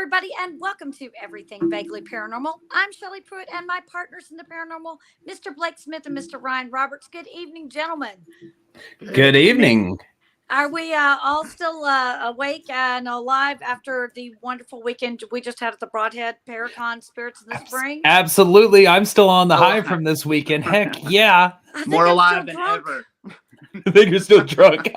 everybody, and welcome to Everything Vaguely Paranormal. I'm Shelley Pruitt, and my partners in the paranormal, Mr. Blake Smith and Mr. Ryan Roberts. Good evening, gentlemen. Good evening. Are we all still awake and alive after the wonderful weekend we just had at the Broadhead Paracon Spirits in the Spring? Absolutely. I'm still on the high from this weekend. Heck yeah. More alive than ever. I think you're still drunk.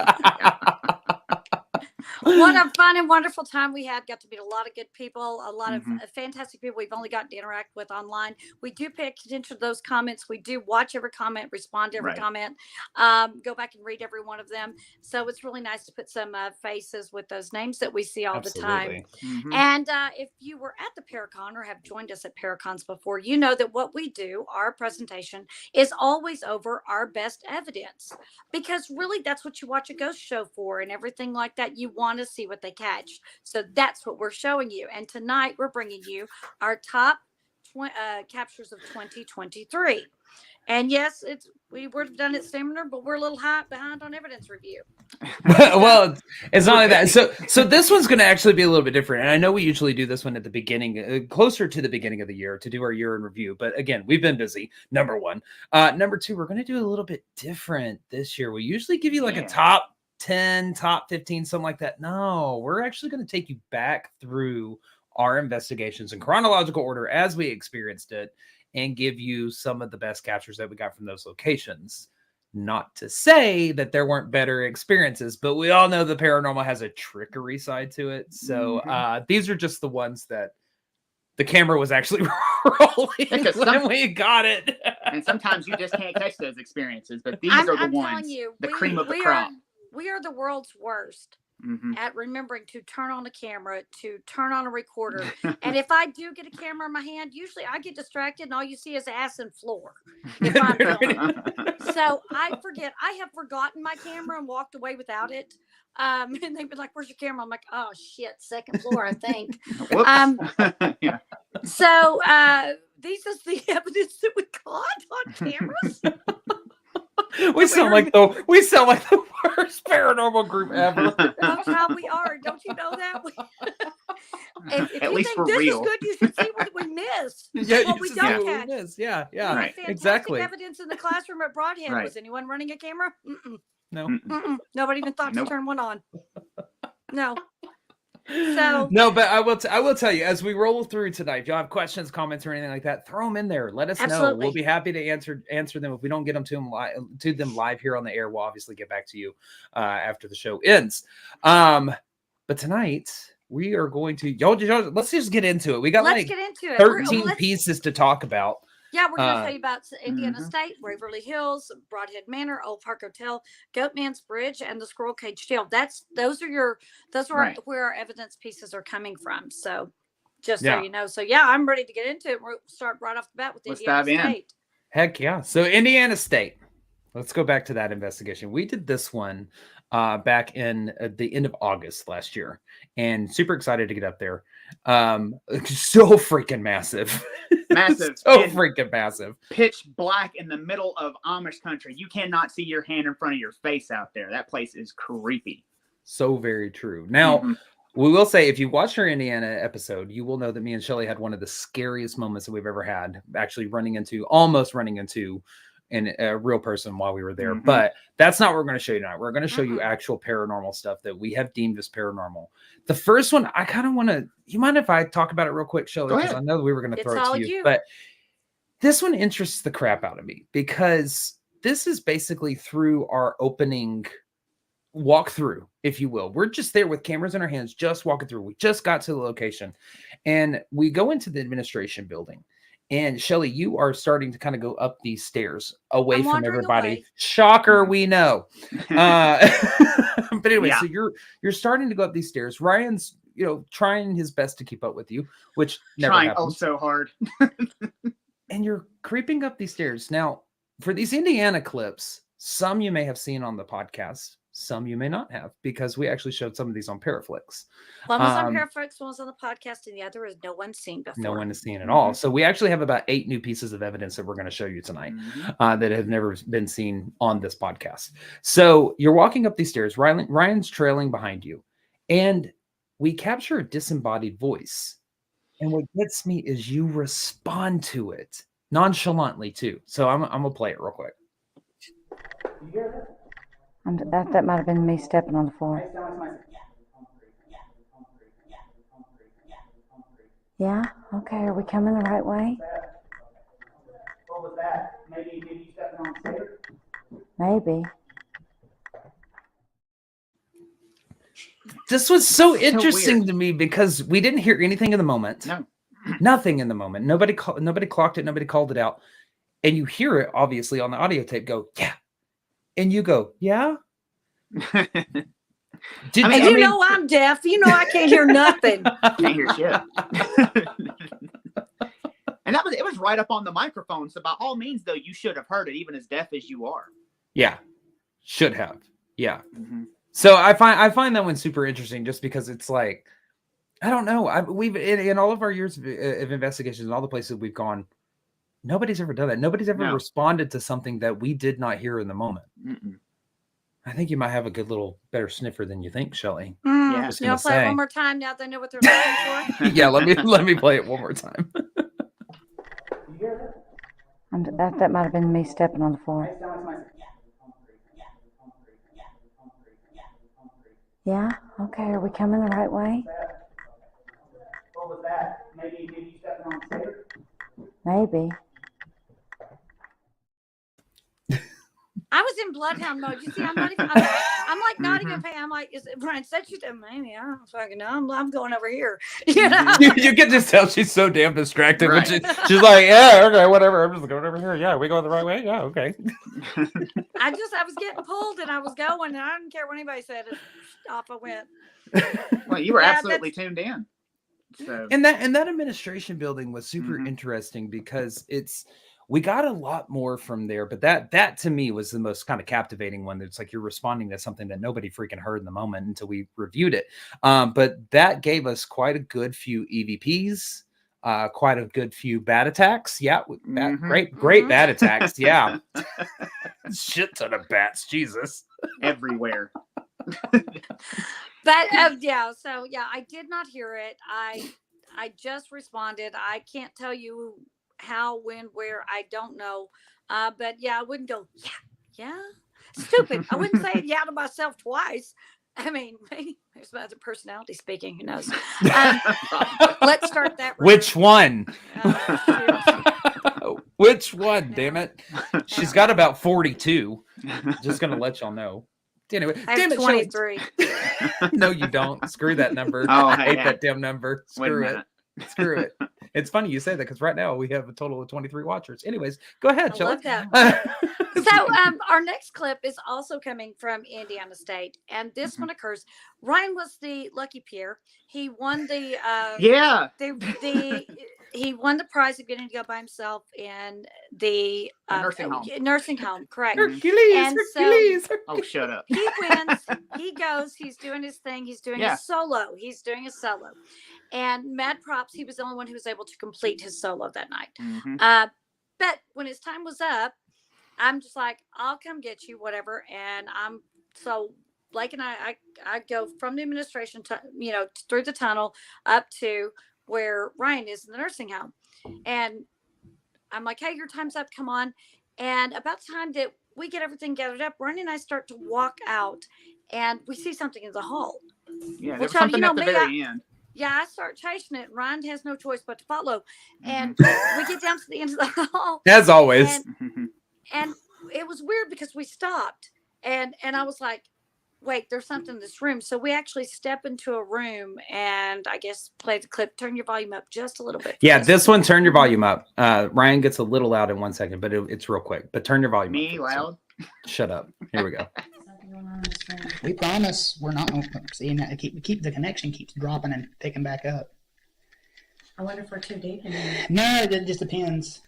What a fun and wonderful time we had. Got to meet a lot of good people, a lot of fantastic people we've only gotten to interact with online. We do pay attention to those comments. We do watch every comment, respond to every comment, go back and read every one of them. So it's really nice to put some faces with those names that we see all the time. And if you were at the Paracon or have joined us at Paracons before, you know that what we do, our presentation, is always over our best evidence. Because really, that's what you watch a ghost show for and everything like that. You want to see what they catch. So that's what we're showing you. And tonight we're bringing you our top captures of 2023. And yes, we would have done it similar, but we're a little behind on evidence review. Well, it's not like that. So this one's going to actually be a little bit different. And I know we usually do this one at the beginning, closer to the beginning of the year to do our year in review. But again, we've been busy. Number one. Number two, we're going to do a little bit different this year. We usually give you like a top 10, top 15, something like that. No, we're actually going to take you back through our investigations in chronological order as we experienced it and give you some of the best captures that we got from those locations. Not to say that there weren't better experiences, but we all know the paranormal has a trickery side to it. So these are just the ones that the camera was actually rolling when we got it. And sometimes you just can't catch those experiences, but these are the ones, the cream of the crop. We are the world's worst at remembering to turn on a camera, to turn on a recorder. And if I do get a camera in my hand, usually I get distracted and all you see is ass and floor. If I'm filming. So I forget. I have forgotten my camera and walked away without it. And they've been like, "Where's your camera?" I'm like, "Oh shit, second floor, I think." So these is the evidence that we caught on cameras. We sound like the worst paranormal group ever. That's how we are. Don't you know that? If At you least think for this real. is good, you should see what we missed. Yeah, we don't catch. Yeah, Right. exactly. Evidence in the classroom at Broadhead. Right. Was anyone running a camera? No. Nobody even thought to turn one on. No. So no, but I will tell you, as we roll through tonight, if y'all have questions, comments, or anything like that, throw them in there. Let us know. We'll be happy to answer them. If we don't get them to them live here on the air, we'll obviously get back to you after the show ends. But tonight we are going to let's just get into it. We got let's get into it. 13 pieces to talk about. Yeah, we're going to tell you about Indiana State, Waverly Hills, Broadhead Manor, Old Park Hotel, Goatman's Bridge, and the Squirrel Cage Jail. Those are where our evidence pieces are coming from. So just so you know. So yeah, I'm ready to get into it. We'll start right off the bat with Indiana State. Heck yeah. So Indiana State. Let's go back to that investigation. We did this one back in the end of August last year, and super excited to get up there. So freaking massive. So freaking massive. Pitch black in the middle of Amish country. You cannot see your hand in front of your face out there. That place is creepy. So very true. Now, we will say, if you watched our Indiana episode, you will know that me and Shelley had one of the scariest moments that we've ever had, actually almost running into a real person while we were there. But that's not what we're going to show you tonight. We're going to show you actual paranormal stuff that we have deemed as paranormal. The first one, I kind of want to, you mind if I talk about it real quick, Shelley? Because I know we were going to throw it to you. But this one interests the crap out of me because this is basically through our opening walkthrough, if you will. We're just there with cameras in our hands, just walking through. We just got to the location and we go into the administration building. And Shelley, you are starting to kind of go up these stairs away from everybody. Shocker, we know. But anyway, so you're starting to go up these stairs. Ryan's, trying his best to keep up with you, which never happens. So hard. And you're creeping up these stairs. Now, for these Indiana clips, some you may have seen on the podcast. Some you may not have, because we actually showed some of these on Paraflix. One was on Paraflix, one was on the podcast, and the other is no one's seen before. No one has seen at all. So we actually have about 8 new pieces of evidence that we're going to show you tonight that have never been seen on this podcast. So you're walking up these stairs. Ryan's trailing behind you. And we capture a disembodied voice. And what gets me is you respond to it nonchalantly too. So I'm gonna play it real quick. That might have been me stepping on the floor. Yeah? Okay, are we coming the right way? What was that? Maybe you stepping on stairs? Maybe. This was so interesting weird. to me because we didn't hear anything in the moment. No. Nothing in the moment. Nobody clocked it. Nobody called it out. And you hear it, obviously, on the audio tape go, yeah. And you go, yeah? You know I'm deaf. You know I can't hear nothing. Can't hear shit. And it was right up on the microphone. So by all means, though, you should have heard it, even as deaf as you are. Yeah. Should have. Yeah. Mm-hmm. So I find that one super interesting just because it's like, I don't know. We've in all of our years of investigations and all the places we've gone, nobody's ever done that. Nobody's ever responded to something that we did not hear in the moment. Mm-mm. I think you might have a good little better sniffer than you think, Shelley. Yeah. You want to play it one more time now they know what they're looking for? Yeah, let me play it one more time. That might have been me stepping on the floor. Yeah? Okay, are we coming the right way? What was that? Maybe you stepping on stairs? Maybe. I was in bloodhound mode. You see, I'm like not even paying. I'm like, is it Brian said you did? Maybe I don't fucking know. I'm going over here. You know? You can just tell she's so damn distracted. Right. She's like, yeah, okay, whatever. I'm just going over here. Yeah, we going the right way? Yeah, okay. I was getting pulled and I was going and I didn't care what anybody said. Off I went. Well, you were absolutely tuned in. So. And that administration building was super interesting because we got a lot more from there, but that to me was the most kind of captivating one. It's like you're responding to something that nobody freaking heard in the moment until we reviewed it. But that gave us quite a good few EVPs, quite a good few bat attacks. Yeah, great bat attacks. Yeah, shit ton of bats. Jesus, everywhere. But so I did not hear it. I just responded. I can't tell you how, when, where, I don't know. But I wouldn't go, yeah. Stupid. I wouldn't say it to myself twice. I mean, maybe there's another personality speaking, who knows? Let's start that. Which one? Which one, damn it? She's got about 42. Just gonna let y'all know. Anyway, I have 23. No, you don't. Screw that number. Oh, I hate that damn number. Screw it. Screw it. It's funny you say that because right now we have a total of 23 watchers. Anyways, go ahead, I Shelley. love that. So our next clip is also coming from Indiana State, and this one occurs. Ryan was the lucky peer. He won the he won the prize of getting to go by himself in the nursing home. Correct. Hercules. Oh, shut up. He wins. He goes. He's doing his thing. He's doing his solo. And mad props. He was the only one who was able to complete his solo that night. But when his time was up, I'm just like, I'll come get you, whatever. And Blake and I go from the administration to, through the tunnel up to where Ryan is in the nursing home. And I'm like, hey, your time's up. Come on. And about the time that we get everything gathered up, Ryan and I start to walk out and we see something in the hall. Yeah, there was something at the very end. Yeah, I start chasing it. Ryan has no choice but to follow. And we get down to the end of the hall. As always. And it was weird because we stopped. And I was like, wait, there's something in this room. So we actually step into a room and I guess play the clip. Turn your volume up just a little bit. Yeah, this one, turn your volume up. Ryan gets a little loud in 1 second, but it's real quick. But turn your volume up. Me loud? Shut up. Here we go. We promise we're not going to see. Keep the connection keeps dropping and picking back up. I wonder if we're too deep in there. No, it just depends.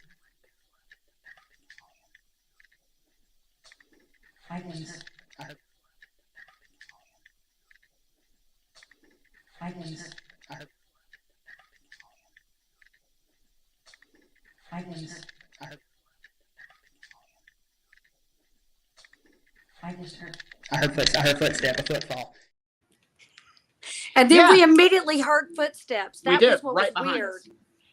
I can. I heard footstep, a footfall. And then we immediately heard footsteps. That was what right was behind weird. us.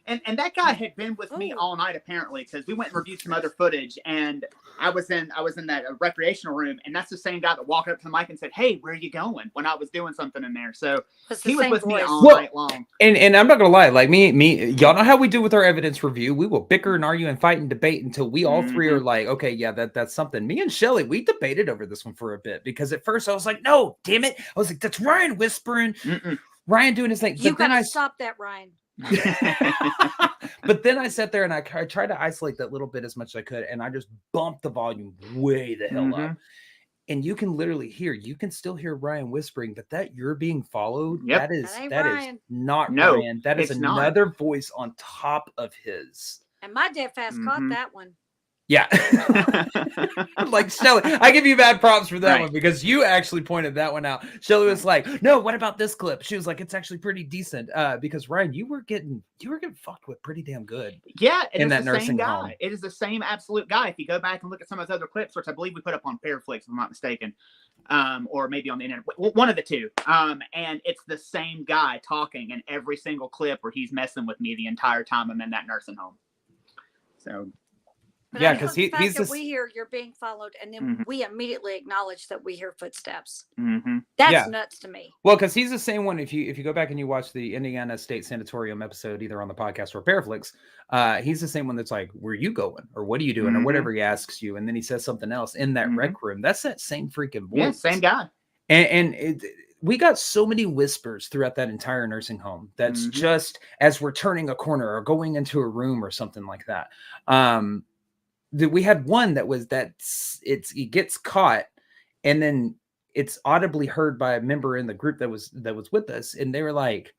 And that guy had been with me all night apparently, because we went and reviewed some other footage, and I was in that recreational room, and that's the same guy that walked up to the mic and said, "Hey, where are you going?" when I was doing something in there. So he was with me all night long. And I'm not gonna lie, like me, y'all know how we do with our evidence review. We will bicker and argue and fight and debate until we all three are like, okay, yeah, that's something. Me and Shelly, we debated over this one for a bit, because at first I was like, no, damn it, I was like, that's Ryan whispering, Ryan doing his thing. You gotta stop that, Ryan. But then I sat there and I tried to isolate that little bit as much as I could, and I just bumped the volume way the hell up. And you can literally hear, you can still hear Ryan whispering, but that you're being followed, that is not Ryan. That is another voice on top of his. And my dead fast caught that one. Yeah. Like Shelly, I give you bad props for that one, because you actually pointed that one out. Shelly was like, no, what about this clip? She was like, it's actually pretty decent. Because Ryan, you were getting fucked with pretty damn good. Yeah, in that nursing home. It is the same absolute guy. If you go back and look at some of those other clips, which I believe we put up on Paraflix, if I'm not mistaken, or maybe on the internet, one of the two. And it's the same guy talking in every single clip where he's messing with me the entire time I'm in that nursing home. So. But yeah, because he's that we hear you're being followed, and then we immediately acknowledge that we hear footsteps. That's nuts to me. Well, because he's the same one. If you go back and you watch the Indiana State Sanatorium episode, either on the podcast or Paraflix, he's the same one that's like, "Where are you going?" or "What are you doing?" or whatever he asks you, and then he says something else in that rec room. That's that same freaking voice. Yeah, same guy. And we got so many whispers throughout that entire nursing home. That's just as we're turning a corner or going into a room or something like that. We had one that was it gets caught, and then it's audibly heard by a member in the group that was with us, and they were like,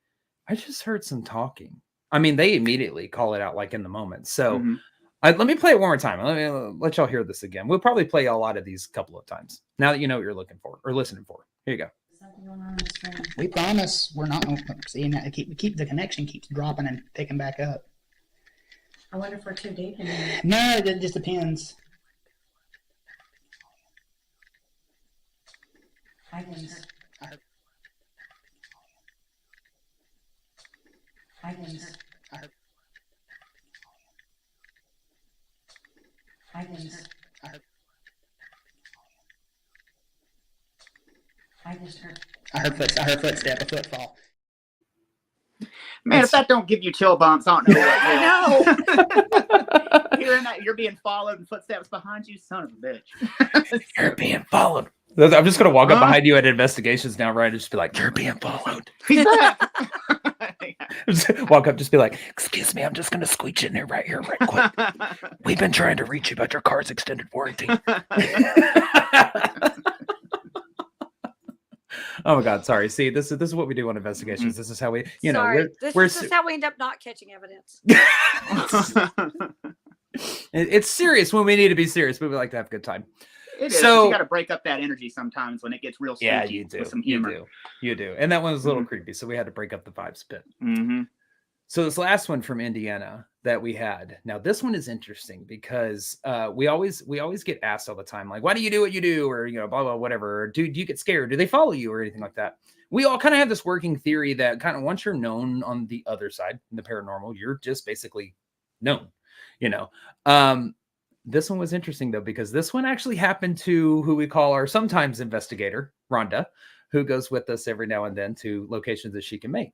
I just heard some talking. I mean, they immediately call it out like in the moment. So let me play it one more time. Let y'all hear this again. We'll probably play a lot of these a couple of times now that you know what you're looking for or listening for. Here you go. Something going on in the screen. We promise we're not seeing that. Keep the connection keeps dropping and picking back up. I wonder if we're too deep in there. No, it just depends. I can. I heard footstep, a footfall. Man, if that don't give you chill bumps, I don't know what will. Hearing that you're being followed and footsteps behind you, son of a bitch. You're being followed. I'm just gonna walk up behind you at investigations now, right? And just be like, "You're being followed." He's back. Walk up, just be like, "Excuse me, I'm just gonna squeeze in there right quick. We've been trying to reach you about your car's extended warranty." Oh my God! Sorry. See, this is what we do on investigations. This is how we, this is how we end up not catching evidence. It's serious when we need to be serious, but we like to have a good time. It is. So you got to break up that energy sometimes when it gets real spooky. Yeah, you do. With some humor. You do. And that one was a little creepy, so we had to break up the vibes a bit. So this last one from Indiana that we had. Now this one is interesting because we always get asked all the time, like, why do you do what you do, or blah blah whatever. Or do you get scared? Do they follow you or anything like that? We all kind of have this working theory that kind of once you're known on the other side in the paranormal, you're just basically known. This one was interesting though, because this one actually happened to who we call our sometimes investigator, Rhonda, who goes with us every now and then to locations that she can make.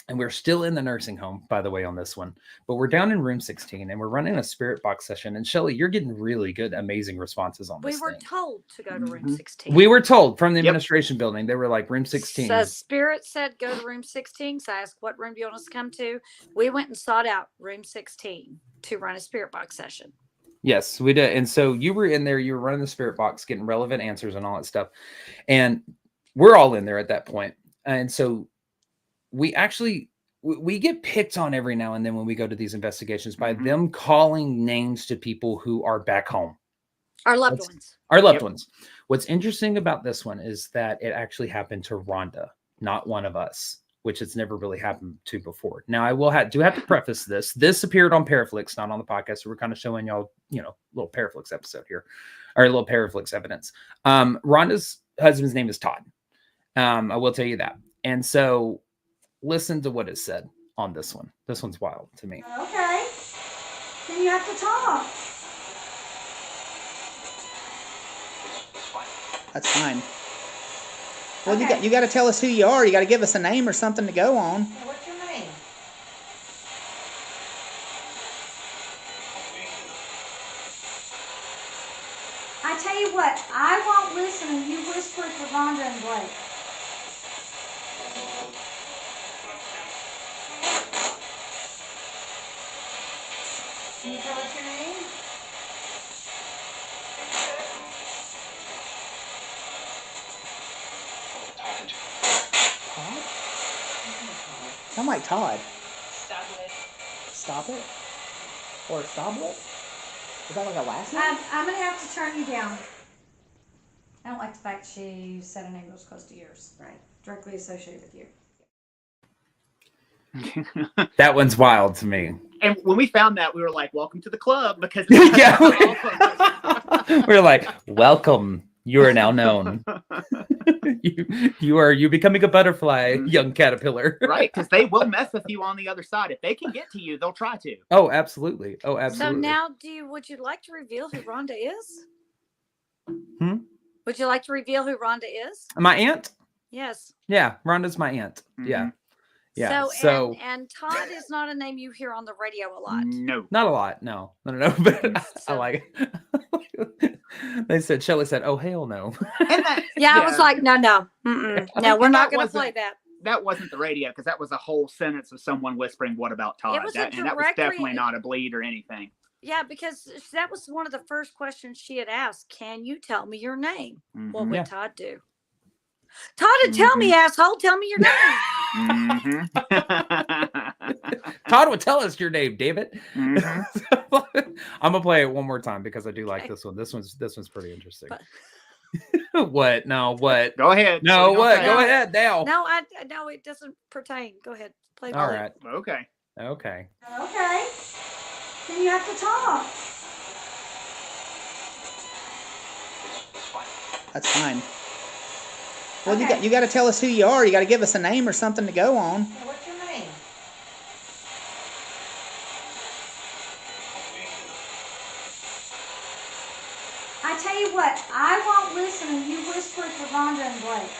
And we're still in the nursing home, by the way, on this one. But we're down in room 16 and we're running a spirit box session. And Shelly, you're getting really good, amazing responses on this. We were told to go to room 16. We were told from the administration building. They were like, room 16. So Spirit said, go to room 16. So I asked, what room do you want us to come to? We went and sought out room 16 to run a spirit box session. Yes, we did. And so you were in there, you were running the spirit box, getting relevant answers and all that stuff. And we're all in there at that point. And so we get picked on every now and then when we go to these investigations by them calling names to people who are back home. Our loved ones. Our loved ones. What's interesting about this one is that it actually happened to Rhonda, not one of us, which it's never really happened to before. Now, I do have to preface this. This appeared on Paraflix, not on the podcast. So we're kind of showing y'all, little Paraflix episode here, or a little Paraflix evidence. Rhonda's husband's name is Todd. I will tell you that. And so listen to what is said on this one. This one's wild to me. Okay. Then you have to talk. That's fine. Well, Okay. you got to tell us who you are. You got to give us a name or something to go on. Okay, what's your name? I tell you what, I won't listen and you whisper to Rhonda and Blake. Can you tell us your name? Todd? Sound like Todd. Stop it? Or Stoblet? Is that like a last name? I'm going to have to turn you down. I don't like the fact she said a name that was close to yours. Right. Directly associated with you. That one's wild to me. And when we found that, we were like, "Welcome to the club," because Yeah. We're like, welcome. You are now known. you becoming a butterfly, young caterpillar. Right, because they will mess with you on the other side. If they can get to you, they'll try to. Oh, absolutely. Oh, absolutely. So now, would you like to reveal who Rhonda is? Hmm? Would you like to reveal who Rhonda is? My aunt? Yes. Yeah, Rhonda's my aunt. Yeah. Yeah. So and Todd is not a name you hear on the radio a lot. No. Not a lot. No. But I So- like it. Shelley said, "Oh, hell no." And that, Yeah, I was like, no, mm-mm. No, we're And not that going to play wasn't- that. that wasn't the radio, because that was a whole sentence of someone whispering, "What about Todd?" was a and that was direct definitely not a bleed or anything. Yeah, because that was one of the first questions she had asked. Can you tell me your name? What Mhm. would Yeah. Todd do? Todd, tell me, asshole. Tell me your name. Mhm. Todd would tell us your name, David. Mhm. I'm gonna play it one more time because I do like Okay. this one. This one's pretty interesting. But- What? No, what? Go ahead. No, you what? gonna Go say? ahead now. No, it doesn't pertain. Go ahead. Play All the right. Okay. Okay. Okay. Then you have to talk. That's fine. Well, Okay. you got to tell us who you are. You got to give us a name or something to go on. Okay, what's your name? I tell you what, I won't listen and you whisper to Rhonda and Blake.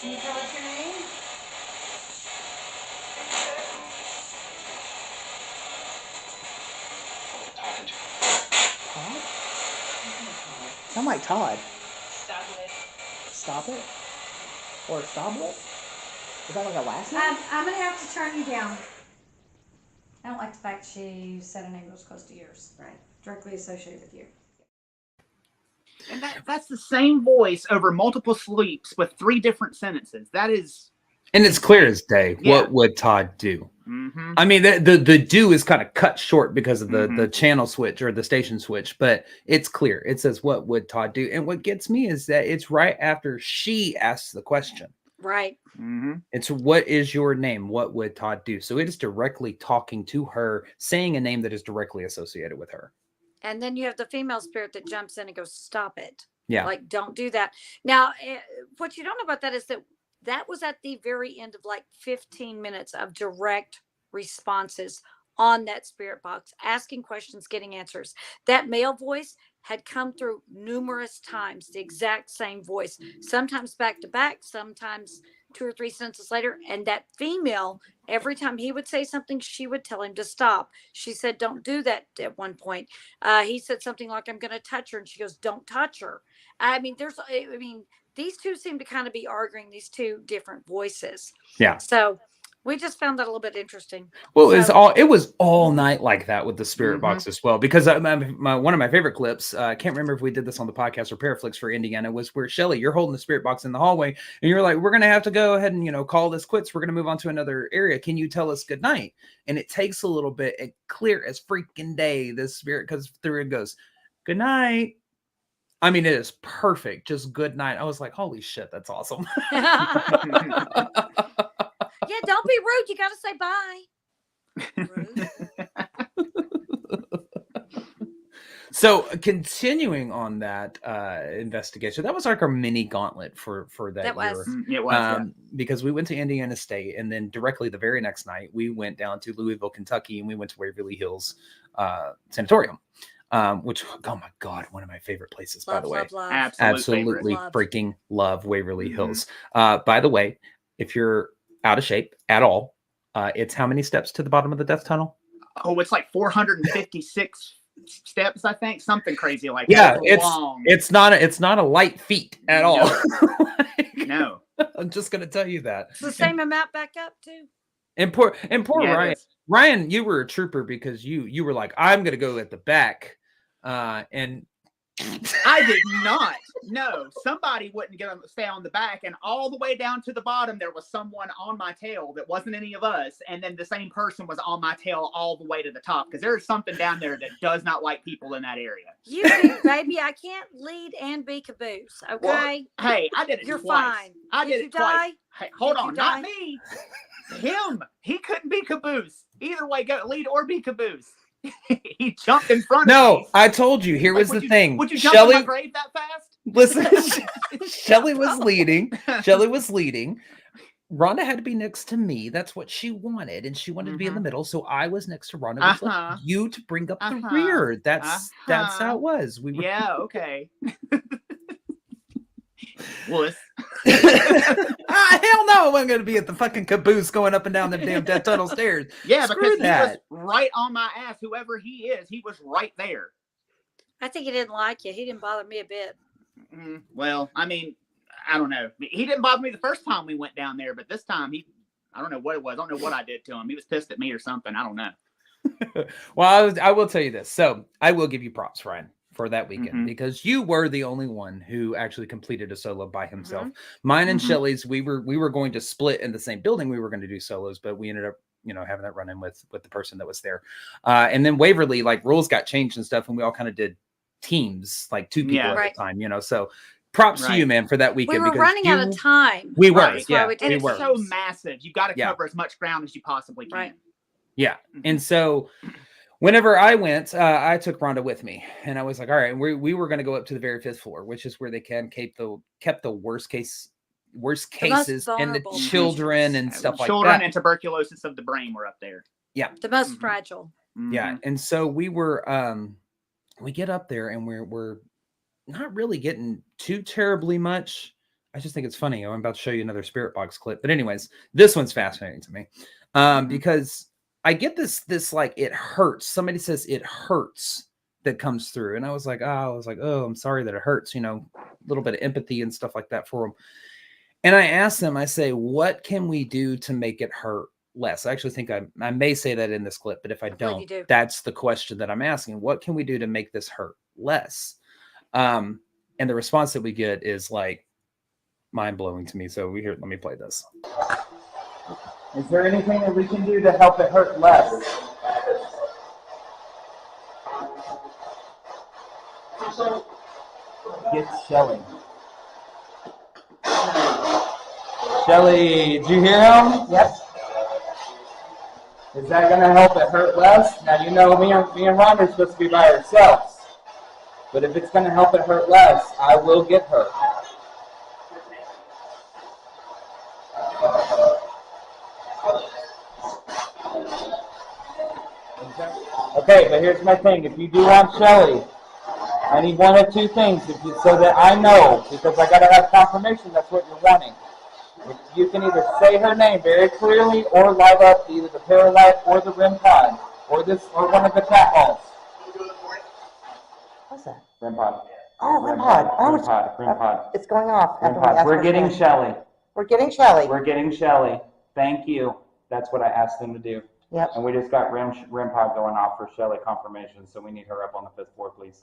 Can you tell us your name? Todd? Sound like Todd. Stop it? Or Stoblet? Is that like a last name? I'm going to have to turn you down. I don't like the fact she said a name that was close to yours. Right. Directly associated with you. And that's the same voice over multiple sleeps with 3 different sentences. That is. And it's clear as day. Yeah. What would Todd do? Mm-hmm. I mean, the do is kind of cut short because of the channel switch or the station switch, but it's clear. It says, "What would Todd do?" And what gets me is that it's right after she asks the question. Right. Mm-hmm. It's, "What is your name? What would Todd do?" So it is directly talking to her, saying a name that is directly associated with her. And then you have the female spirit that jumps in and goes, "Stop it." Yeah. Like, don't do that. Now, what you don't know about that is that was at the very end of like 15 minutes of direct responses on that spirit box, asking questions, getting answers. That male voice had come through numerous times, the exact same voice, sometimes back to back, sometimes 2 or 3 sentences later. And that female, every time he would say something, she would tell him to stop. She said, "Don't do that." At one point, he said something like, "I'm going to touch her." And she goes, "Don't touch her." I mean, these two seem to kind of be arguing, these 2 different voices. Yeah. So we just found that a little bit interesting. Well, So- it was all night like that with the spirit Mhm. box as well. Because one of my favorite clips, I can't remember if we did this on the podcast or Paraflix for Indiana, was where Shelley, you're holding the spirit box in the hallway, and you're like, "We're gonna have to go ahead and call this quits. We're gonna move on to another area. Can you tell us good night?" And it takes a little bit, and clear as freaking day, this spirit comes through and goes, "Good night." I mean, it is perfect. Just good night. I was like, holy shit, that's awesome. Yeah, don't be rude. You got to say bye. Rude. So continuing on that investigation, that was like our mini gauntlet for that That year. was. It was. Because we went to Indiana State, and then directly the very next night we went down to Louisville, Kentucky, and we went to Waverly Hills Sanatorium, which, oh my God, one of my favorite places, by the way. Love. Absolutely Love. freaking love Waverly Hills. By the way, if you're out of shape at all, it's how many steps to the bottom of the death tunnel? Oh, it's like 456 steps, I think, something crazy like yeah, that. It's not a light feat at all. No. I'm just gonna tell you that. It's the same amount back up too. And poor Yeah, Ryan. Ryan, you were a trooper because you were like, I'm gonna go at the back, and I did not. No, somebody wouldn't stay on the back, and all the way down to the bottom, there was someone on my tail that wasn't any of us, and then the same person was on my tail all the way to the top, because there's something down there that does not like people in that area. You do, baby. I can't lead and be caboose. Okay. Well, hey, I did it You're twice. fine. I did it twice. Hey, hold Did you on, not die? me. Him. He couldn't be caboose. Either way, go lead or be caboose. He jumped in front of me. No, I told you. Here was the thing. Would you jump in my grave that fast? Listen, Shelly was leading. Rhonda had to be next to me. That's what she wanted. And she wanted to be in the middle. So I was next to Rhonda. With you to bring up the rear. That's how it was. Yeah, okay. Wuss. Hell no, I wasn't going to be at the fucking caboose going up and down the damn death tunnel stairs. Yeah, Screw because that. he was right on my ass. Whoever he is, he was right there. I think he didn't like you. He didn't bother me a bit. Well, I mean, I don't know. He didn't bother me the first time we went down there, but this time I don't know what it was. I don't know what I did to him. He was pissed at me or something. I don't know. Well, I will tell you this. So I will give you props, Ryan, for that weekend, because you were the only one who actually completed a solo by himself. Mine and Shelly's, we were going to split in the same building. We were going to do solos, but we ended up, having that run in with the person that was there. And then Waverly, like, rules got changed and stuff, and we all kind of did teams, like 2 people at a time, so props to you, man, for that weekend. We were running out of time. We were, and it's were. so massive. You got to cover as much ground as you possibly can. Right. Yeah. And so whenever I went, I took Rhonda with me, and I was like, all right, we were going to go up to the very 5th floor, which is where they kept the worst cases and the children and stuff like that. Children and tuberculosis of the brain were up there. Yeah. The most fragile. Yeah. And so we were, we get up there, and we're not really getting too terribly much. I just think it's funny. I'm about to show you another spirit box clip, but anyways, this one's fascinating to me, because I get this like, it hurts. Somebody says it hurts that comes through. And I was like, oh, I'm sorry that it hurts, a little bit of empathy and stuff like that for them. And I asked them, I say, what can we do to make it hurt less? I actually think I may say that in this clip, but if I don't, that's the question that I'm asking. What can we do to make this hurt less? And the response that we get is like mind blowing to me. So let me play this. Is there anything that we can do to help it hurt less? Get Shelly. Shelly, did you hear him? Yep. Is that going to help it hurt less? Now, me and Rhonda are supposed to be by ourselves. But if it's going to help it hurt less, I will get her. Okay, but here's my thing. If you do want Shelly, I need one of two things so that I know, because I got to have confirmation that's what you're wanting. If you can either say her name very clearly or light up either the paralight or the REM pod or one of the cat balls. What's that? REM pod. Oh, REM pod. REM pod. It's going off. REM pod. We're getting Shelly. We're getting Shelly. We're getting Shelly. Thank you. That's what I asked them to do. Yep. And we just got REM pod going off for Shelly confirmation, so we need her up on the 5th floor, please.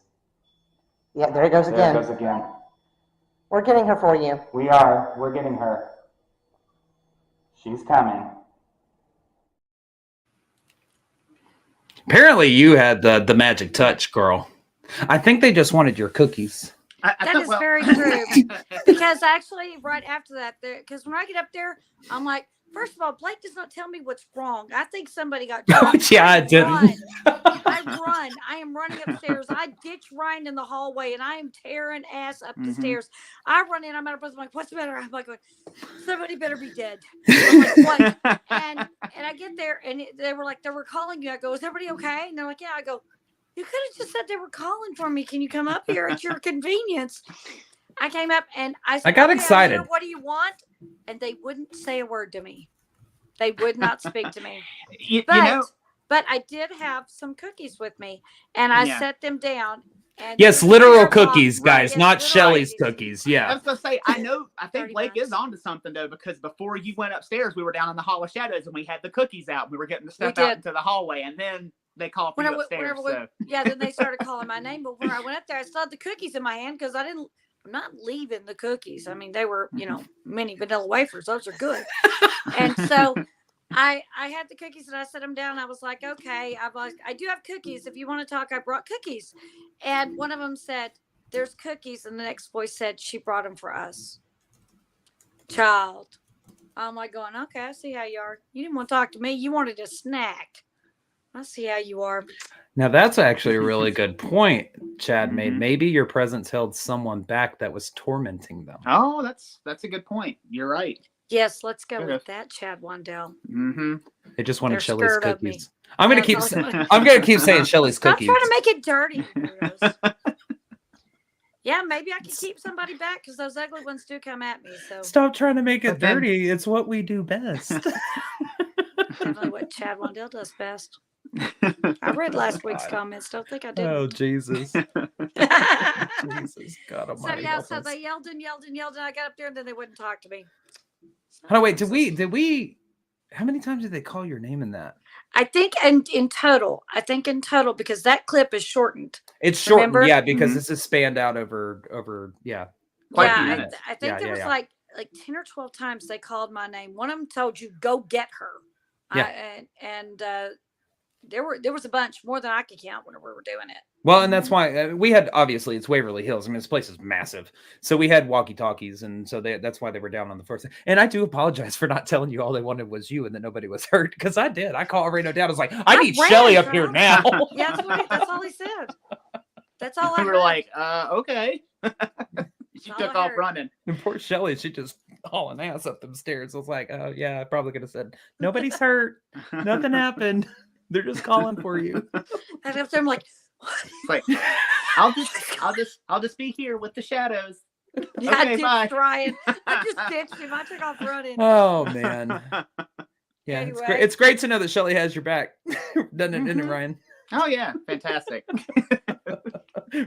Yeah, there it goes again. There it goes again. We're getting her for you. We are. We're getting her. She's coming. Apparently you had the magic touch, girl. I think they just wanted your cookies. That is very true. Because actually, right after that, because when I get up there, I'm like, First of all, Blake does not tell me what's wrong. I think somebody got Oh, jumped. yeah, I didn't. I run. I am running upstairs. I ditch Ryan in the hallway, and I am tearing ass up the stairs. I run in. I'm out of breath. I'm like, what's the matter? I'm like, somebody better be dead. I'm like, what? And I get there, and they were like, they were calling you. I go, is everybody okay? And they're like, yeah. I go, you could have just said they were calling for me. Can you come up here at your convenience? I came up, and I said, I got okay, excited. I'm here. What do you want? And they wouldn't say a word to me. They would not speak to me. But I did have some cookies with me, and I set them down. And yes, literal cookies, guys, yes, not Shelly's cookies. Yeah. I was going to say, I think Blake is onto something, though, because before you went upstairs, we were down in the Hall of Shadows, and we had the cookies out. We were getting the stuff out into the hallway, and then they called me upstairs. Then they started calling my name. But when I went up there, I still had the cookies in my hand because I'm not leaving the cookies. I mean, they were, mini vanilla wafers. Those are good. And so I had the cookies and I set them down. I was like, okay, I do have cookies. If you want to talk, I brought cookies. And one of them said, there's cookies. And the next voice said, she brought them for us. Child. I'm like going, okay, I see how you are. You didn't want to talk to me. You wanted a snack. I see how you are. Now, that's actually a really good point Chad made. Maybe your presence held someone back that was tormenting them. Oh, that's a good point. You're right. Yes, let's go with that, Chad Wandell. They just wanted Shelly's cookies. I'm gonna keep saying Shelly's cookies. Stop trying to make it dirty. Yeah, maybe I can keep somebody back because those ugly ones do come at me. So stop trying to make it dirty. It's what we do best. Definitely what Chad Wandell does best. I read last week's comments. Don't think I did. Oh, Jesus. Jesus, God almighty. So they yelled and I got up there and then they wouldn't talk to me. Oh, wait, did we, how many times did they call your name in that? I think in total, because that clip is shortened. It's shortened, yeah, because this is spanned out over, quite a few minutes. I think there was like 10 or 12 times they called my name. One of them told you, go get her. There was a bunch more than I could count when we were doing it. Well, and that's why we had, obviously, it's Waverly Hills. I mean, this place is massive. So we had walkie-talkies, and so that's why they were down on the first. And I do apologize for not telling you all they wanted was you and that nobody was hurt, because I did. I called Reno down. I was like, I need Shelly up here now. Yeah, that's all he said. That's all I heard. We were like, okay. She took off running. And poor Shelly, she just hauling ass up them stairs. I was like, oh, yeah, I probably could have said, nobody's hurt. Nothing happened. They're just calling for you. And after I'm like, what? Like, I'll just be here with the shadows. Yeah, okay, bye. Ryan. I just ditched him. I took off running. Oh man. Yeah, anyway. It's great to know that Shelly has your back. Doesn't it, Ryan? Oh yeah, fantastic.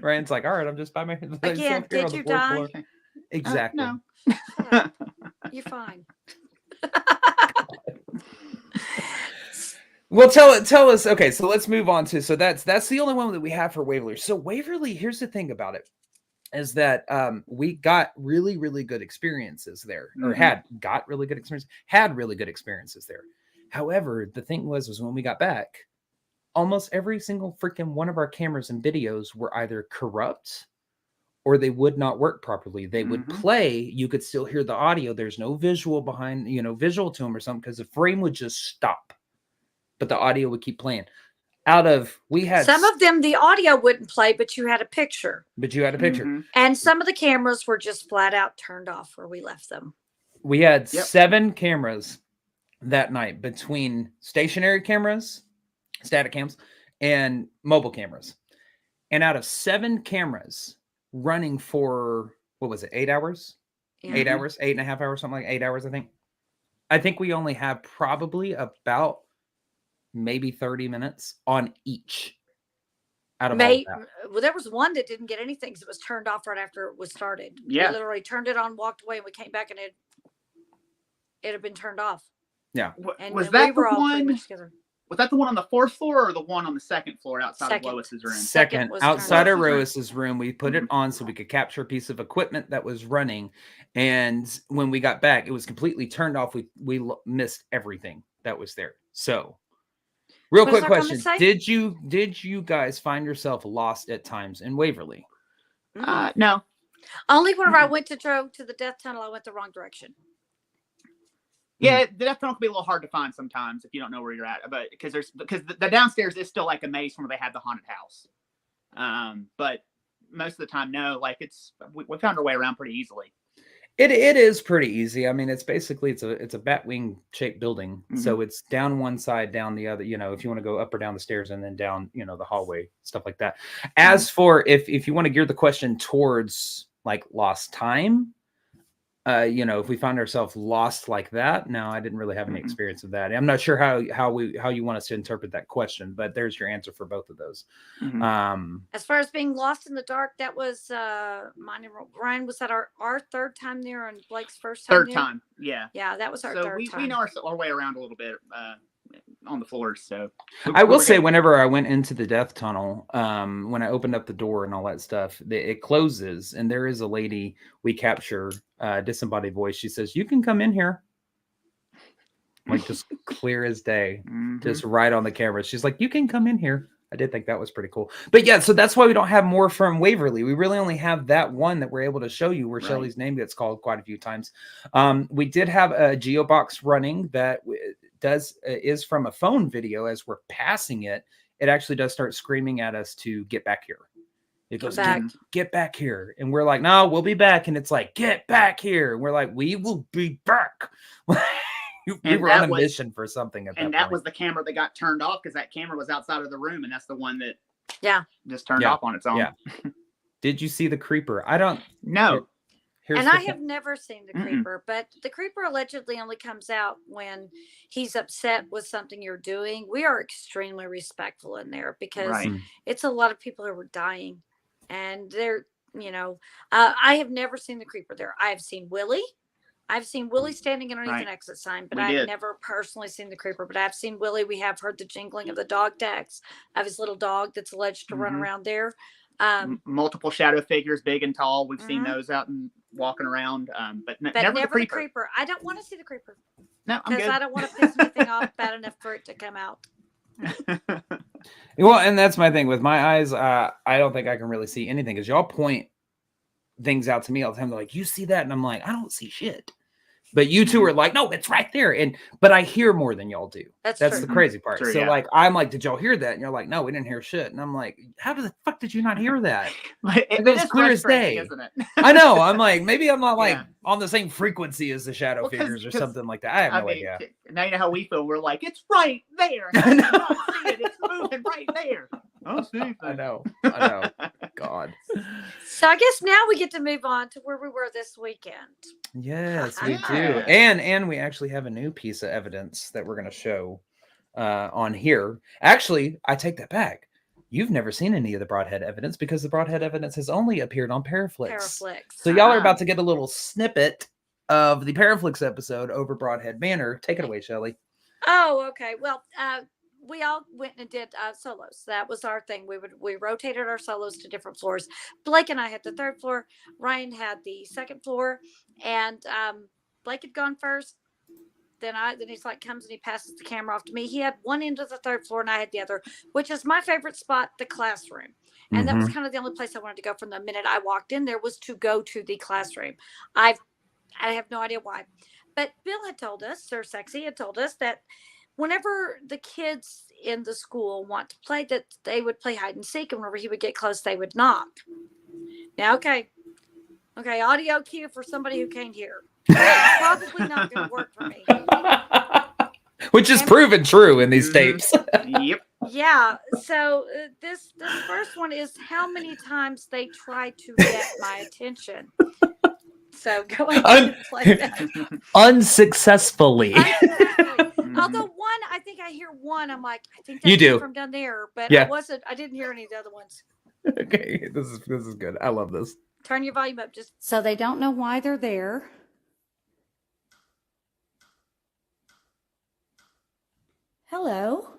Ryan's like, all right, I'm just by my again. Did you die? Floor. Exactly. No. You're fine. Well, tell us. Okay, so let's move on to. So that's the only one that we have for Waverly. So Waverly, here's the thing about it, is that we got really, really good experiences there, or had really good experiences there. However, the thing was when we got back, almost every single freaking one of our cameras and videos were either corrupt or they would not work properly. They would play, you could still hear the audio. There's no visual behind, visual to them or something, because the frame would just stop. But the audio would keep playing. We had some of them, the audio wouldn't play, but you had a picture. And some of the cameras were just flat out turned off where we left them. We had 7 cameras that night, between stationary cameras, static cams, and mobile cameras. And out of 7 cameras running for, 8 hours? Yeah. 8 hours, 8.5 hours, something like 8 hours, I think we only have probably about maybe 30 minutes on each out of all of that. Well, there was one that didn't get anything because it was turned off right after it was started. Yeah. We literally turned it on, walked away, and we came back and it had been turned off. Yeah. Was that the one? Was that the one on the 4th floor or the one on the 2nd floor outside of Lois's room? Second, outside of Lois's room. We put it on so we could capture a piece of equipment that was running. And when we got back, it was completely turned off. We missed everything that was there. So, real quick question. Did you guys find yourself lost at times in Waverly? No. Only whenever I drove to the death tunnel, I went the wrong direction. Yeah, the death tunnel can be a little hard to find sometimes if you don't know where you're at, but because the downstairs is still like a maze from where they had the haunted house. But most of the time, no, like we found our way around pretty easily. It is pretty easy. I mean, it's basically it's a batwing shaped building, so it's down one side, down the other. You know, if you want to go up or down the stairs, and then down, you know, the hallway, stuff like that. As for if you want to gear the question towards like lost time, you know, if we find ourselves lost like that, no, I didn't really have any experience of that. I'm not sure how you want us to interpret that question, but there's your answer for both of those. As far as being lost in the dark, that was mine and Ryan. Was that our third time there and Blake's first time? Third time, yeah. Yeah, that was our third time. We know our way around a little bit on the floors. So I will say, whenever I went into the death tunnel, when I opened up the door and all that stuff, it closes, and there is a lady we capture, disembodied voice. She says, "You can come in here." Like, just clear as day, just right on the camera. She's like, "You can come in here." I did think that was pretty cool. But yeah, so that's why we don't have more from Waverly. We really only have that one that we're able to show you, where Shelley's name gets called quite a few times. We did have a geobox running that is from a phone video. As we're passing it, it actually does start screaming at us to get back here. It goes, get back here. And we're like, "No, we'll be back." And it's like, "Get back here." And we're like, "We will be back." We were on a mission for something at that point. And that was the camera that got turned off, because that camera was outside of the room, and that's the one that just turned off on its own. Yeah. Did you see the creeper? I don't know. And I have never seen the creeper, but the creeper allegedly only comes out when he's upset with something you're doing. We are extremely respectful in there, because it's a lot of people who are dying, and they're, you know, I have never seen the creeper there. I have seen Willie. I've seen Willie standing underneath an exit sign, but I've never personally seen the creeper. But I've seen Willie. We have heard the jingling of the dog tags of his little dog that's alleged to run around there. Multiple shadow figures, big and tall. We've seen those out and walking around, but never the creeper. I don't want to see the creeper. No, because I don't want to piss anything off bad enough for it to come out. Well, and that's my thing with my eyes. I don't think I can really see anything, because y'all point things out to me all the time. They're like, "You see that?" And I'm like, "I don't see shit." But you two are like, "No, it's right there." But I hear more than y'all do. That's the crazy part. True, so like, I'm like, "Did y'all hear that?" And you're like, "No, we didn't hear shit." And I'm like, "How the fuck did you not hear that?" It was clear as day. Isn't it? I know. I'm like, maybe I'm not like on the same frequency as the shadow figures or something like that. I have no idea. Now you know how we feel. We're like, "It's right there. I not see it. It's moving right there." I know. God. So I guess now we get to move on to where we were this weekend. Yes, we do. And we actually have a new piece of evidence that we're going to show on here. Actually, I take that back. You've never seen any of the Broadhead evidence, because the Broadhead evidence has only appeared on Paraflix. So y'all are about to get a little snippet of the Paraflix episode over Broadhead Manor. Take it away, Shelley. Oh, okay. Well, we all went and did solos. That was our thing. We rotated our solos to different floors. Blake and I had the third floor. Ryan had the second floor, and Blake had gone first. Then he's like comes and he passes the camera off to me. He had one end of the third floor and I had the other, which is my favorite spot, the classroom. And that was kind of the only place I wanted to go from the minute I walked in there, was to go to the classroom. I have no idea why, but Bill had told us, Sir Sexy had told us, that whenever the kids in the school want to play, that they would play hide and seek, and whenever he would get close, they would knock. Now, okay, audio cue for somebody who can't hear. It's probably not going to work for me. Which is proven true in these tapes. Yep. Yeah. So this first one is how many times they try to get my attention. So go ahead and play that. Unsuccessfully. Although one, I think I hear one. I'm like, I think that's you do from down there, but I didn't hear any of the other ones. Okay, this is good. I love this. Turn your volume up just so they don't know why they're there. Hello.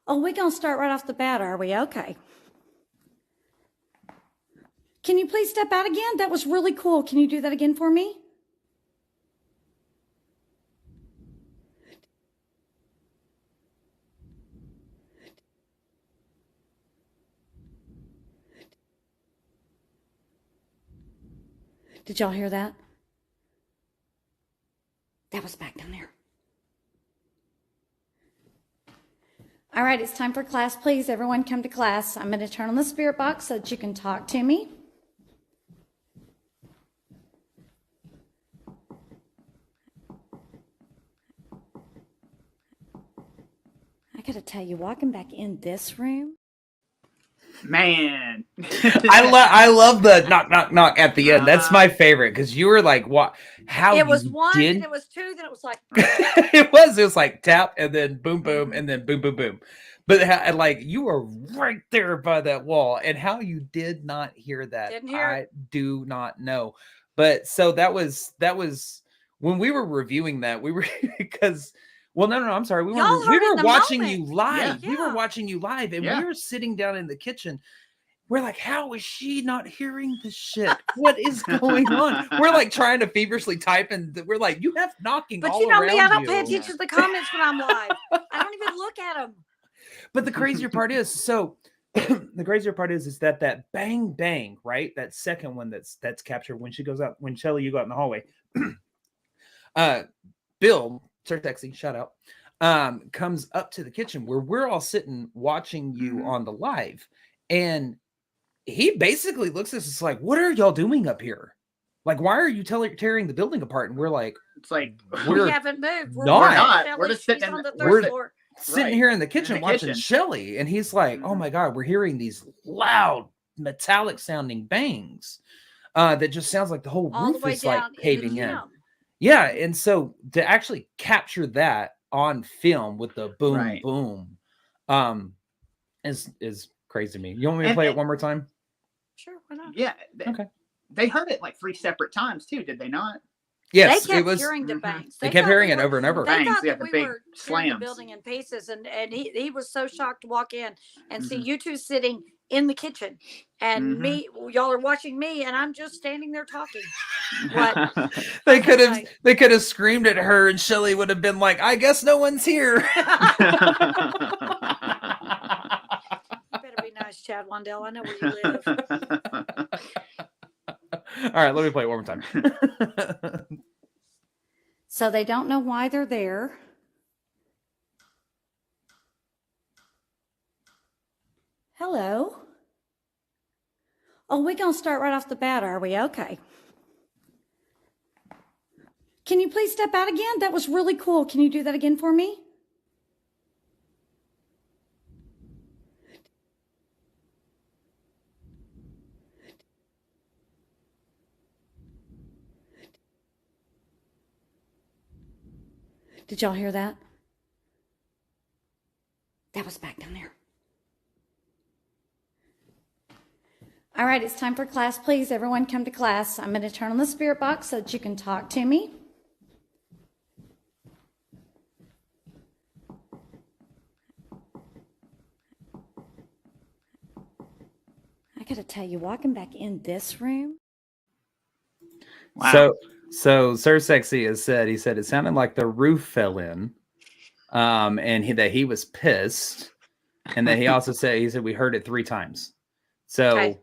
Oh, we're going to start right off the bat, are we? Okay. Can you please step out again? That was really cool. Can you do that again for me? Did y'all hear that? All right, it's time for class. Please, everyone come to class. I'm going to turn on the spirit box so that you can talk to me. I got to tell you, walking back in this room. Man. I love the knock knock knock at the end. That's my favorite because you were like, "What? How?" It was you one, did? then it was two, then it was like It was like tap and then boom boom and then boom boom boom. But like you were right there by that wall, and how you did not hear that, Didn't hear I do not know. But so that was when we were reviewing that, we were because. Well, no, I'm sorry. We Y'all were heard in the watching moment. you live. Yeah. We were watching you live, and Yeah. we were sitting down in the kitchen. We're like, how is she not hearing this shit? What is going on? We're like trying to feverishly type, and we're like, you have knocking But all you know around me, I don't pay you. attention to the comments when I'm live. I don't even look at them. But the crazier part is, so the crazier part is that bang bang, right? That second one that's captured when she goes out, when Shelly, you go out in the hallway. Bill, Sir Sexy, shout out, comes up to the kitchen where we're all sitting watching you on the live, and he basically looks at us like, what are y'all doing up here? Like, why are you tearing the building apart? And we're like, It's like We're We haven't moved. We're not. We're just sitting She's in on the the- third we're- floor. sitting Right. here in the kitchen In the watching kitchen. Shelly, and he's like, oh my God, we're hearing these loud metallic sounding bangs that just sounds like the whole All the roof way is like down in the caving in. gym. Yeah, and so to actually capture that on film with the boom Right. boom is crazy to me. You want me to And- play it and- one more time? Sure, why not? Yeah. Okay. They heard it like 3 separate times too, did they not? Yes, They kept it was. hearing the Mhm. bangs. They kept thought hearing we it were- over and over. They Bangs, thought yeah, that the we big were tearing the slams. building in pieces, and he was so shocked to walk in and see Mhm. you two sitting in the kitchen, and Mhm. me, y'all are watching me, and I'm just standing there talking. What? They could have Like- they could have screamed at her, and Shelly would have been like, "I guess no one's here." Better be nice, Chad Wandell. I know where you live. All right, let me play it one more time. So they don't know why they're there. Hello. Oh, we're going to start right off the bat, are we? Okay. Can you please step out again? That was really cool. Can you do that again for me? Did y'all hear that? That was back down there. All right, it's time for class. Please, everyone come to class. I'm going to turn on the spirit box so that you can talk to me. I got to tell you, walking back in this room. Wow. So Sir Sexy has said, he said it sounded like the roof fell in, and that he was pissed, and that he also said we heard it 3 times. So Okay.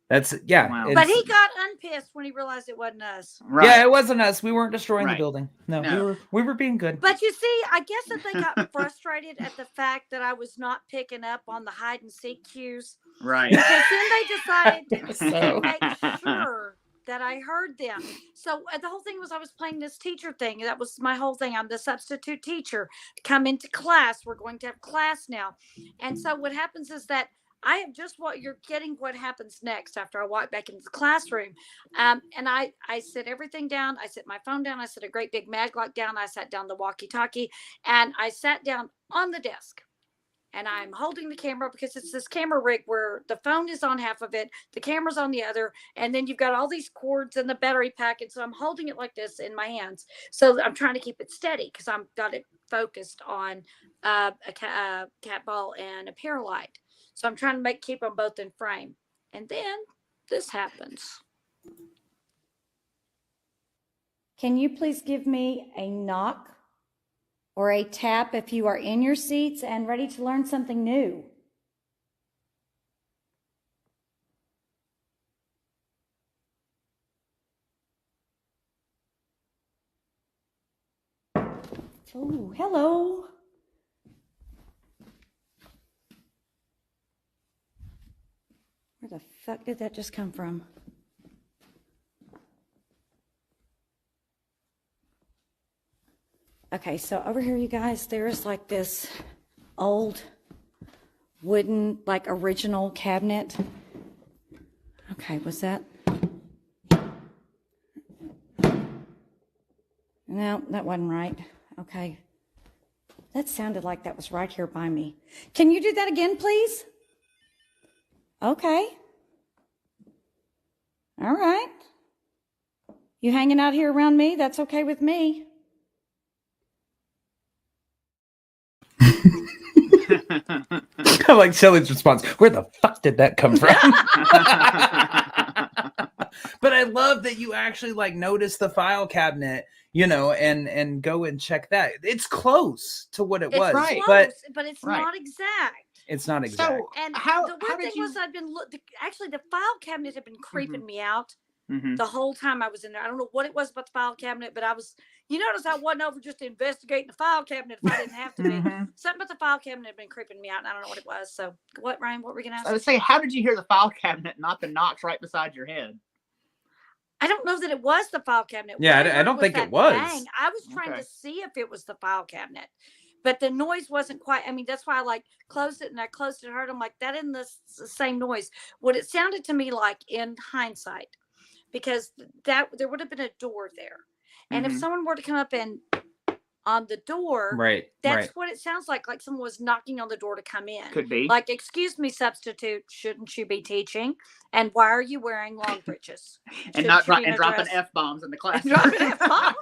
that's yeah. Wow. it's- But he got unpissed when he realized it wasn't us. Right. Yeah, it wasn't us. We weren't destroying the Right. building. No, No. we were being good. But you see, I guess that they got frustrated at the fact that I was not picking up on the hide and seek cues. Right. Because then they decided So- to make sure that I heard them. So the whole thing was I was playing this teacher thing. That was my whole thing. I'm the substitute teacher. Come into class. We're going to have class now. And so what happens is that I have just what you're getting what happens next after I walk back into the classroom. And I sit everything down. I sit my phone down. I set a great big maglock down. I sat down the walkie-talkie, and I sat down on the desk. And I'm holding the camera because it's this camera rig where the phone is on half of it, the camera's on the other, and then you've got all these cords and the battery pack. And so I'm holding it like this in my hands. So I'm trying to keep it steady because I've got it focused on a cat ball and a pair light. So I'm trying to keep them both in frame. And then this happens. Can you please give me a knock or a tap if you are in your seats and ready to learn something new? Oh, hello. Where the fuck did that just come from? Okay, so over here, you guys, there's like this old wooden, like original cabinet. Okay, was that? No, that wasn't right. Okay. That sounded like that was right here by me. Can you do that again, please? Okay. All right. You hanging out here around me? That's okay with me. I like Shelley's response. Where the fuck did that come from? But I love that you actually like notice the file cabinet, you know, and go and check that. It's close to what it was, right. Close, but it's right. not exact. it's not exact. So And how the weird did thing you? was actually the file cabinet had been creeping me out Mhm. the whole time I was in there. I don't know what it was about the file cabinet, but you notice I wasn't over just investigating the file cabinet if I didn't have to be. Mhm. Something about the file cabinet had been creeping me out, and I don't know what it was. So what, Ryan, what were we going to ask? I would say, how did you hear the file cabinet, not the knocks right beside your head? I don't know that it was the file cabinet. Yeah, What I heard don't think that it was. bang. I was trying Okay. to see if it was the file cabinet, but the noise wasn't quite. I mean, that's why I like closed it, and I closed it hard. I'm like, that isn't the same noise. What it sounded to me like in hindsight, because that there would have been a door there, and if Mhm. someone were to come up and on the door, Right. that's Right. what it sounds like someone was knocking on the door to come in. Could be. Like, excuse me, substitute, shouldn't you be teaching? And why are you wearing long breeches? And not Shouldn't you be in and a dropping dress? F-bombs in the class. dropping F-bombs?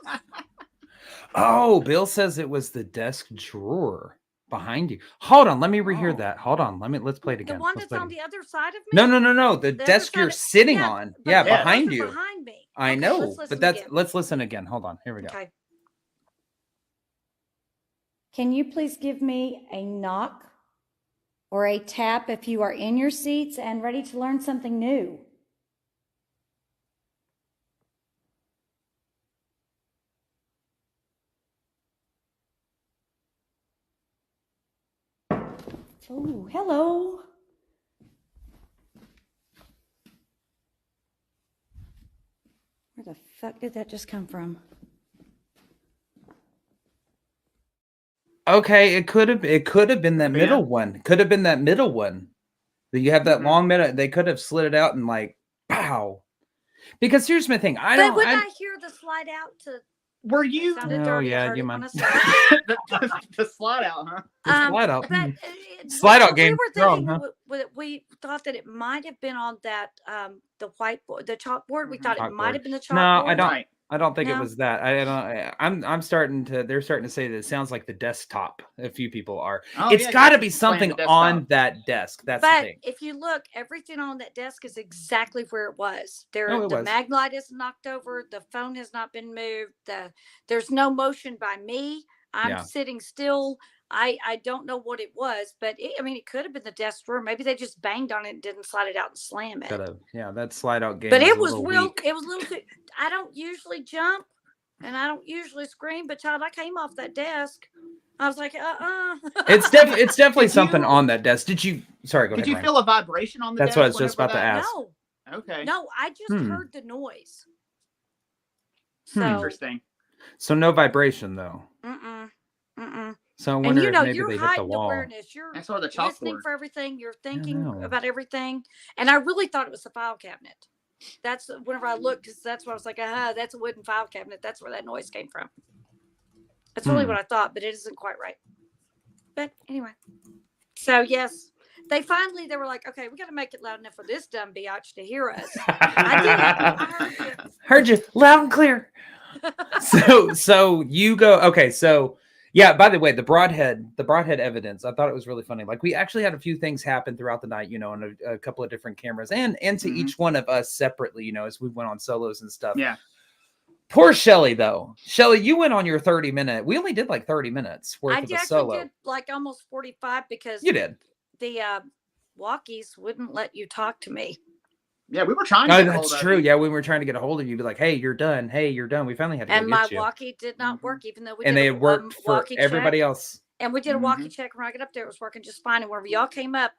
Oh, Bill says it was the desk drawer behind you. Hold on, let me rehear Oh. that. Hold on, let's play it The again. one Let's that's play it on again. the other side of me? No. The The other desk side you're of- sitting yeah, on. but Yeah, it behind wasn't you. behind me. I Okay, know, let's but listen again. let's listen again. Hold on. Here we go. Okay. Can you please give me a knock or a tap if you are in your seats and ready to learn something new? Oh, hello. Where the fuck did that just come from? Okay, it could have been that Yeah. middle one. Could have been that middle one. That you have that Mhm. long middle. They could have slid it out and like pow. Because here's my thing. But when I hear the slide out to Were it you sounded Oh, dirty. yeah, I heard you it when I mind? said it. the slide out, huh? The slide out. But Slide out we game were strong, thinking huh? we thought that it might have been on that the whiteboard, the chalkboard. We thought it Chalkboard. might have been the chalkboard. No, I don't. Right. I don't think it No. was that. I don't. I'm starting to. They're starting to say that it sounds like the desktop. A few people are. Oh, It's yeah, got to you be just playing something the on desktop. that desk. That's the But thing. if you look, everything on that desk is exactly where it was. Oh, it The was. mag light is knocked over. The phone has not been moved. There's no motion by me. I'm Yeah. sitting still. I don't know what it was, but it could have been the desk drawer. Maybe they just banged on it and didn't slide it out and slam it. Could have. Yeah, that slide out game. But was it a was little real. weak. It was a little too. I don't usually jump, and I don't usually scream. But child, I came off that desk. I was like, It's definitely Did something you- on that desk. Did you? Sorry, go Did ahead. you Ryan. feel a vibration on the That's desk? what I was just whenever about to that- ask. no, Okay. no. I just Hmm. heard the noise. Hmm. So, Interesting. So no vibration though. mm-mm. So I And wonder you if know, maybe you're they hit the heightened wall. awareness. You're That's where the listening chalkboard. for everything. You're thinking know. about everything. And I really thought it was the file cabinet. That's whenever I looked, because that's what I was like, that's a wooden file cabinet. That's where that noise came from. That's really what I thought, but it isn't quite right. But anyway, so yes, they were like, okay, we got to make it loud enough for this dumb biatch to hear us. I did. I heard you. Heard you loud and clear. So you go. Okay, so yeah. By the way, the Broadhead evidence. I thought it was really funny. Like we actually had a few things happen throughout the night. You know, on a couple of different cameras, and to Mhm. each one of us separately. You know, as we went on solos and stuff. Yeah. Poor Shelly though. Shelly, you went on your 30-minute. We only did like 30 minutes worth I of a actually solo. did like almost 45 because You did. the walkies wouldn't let you talk to me. Yeah, we were trying to Oh, get a that's hold of true. you. Yeah, we were trying to get a hold of you. Be like, hey, you're done. Hey, you're done. We finally had to And go my get you. walkie did not Mhm. work, even though we And did they a had worked for walkie everybody check. else. And we did a walkie Mhm. check. When I got up there, it was working just fine. And whenever y'all came up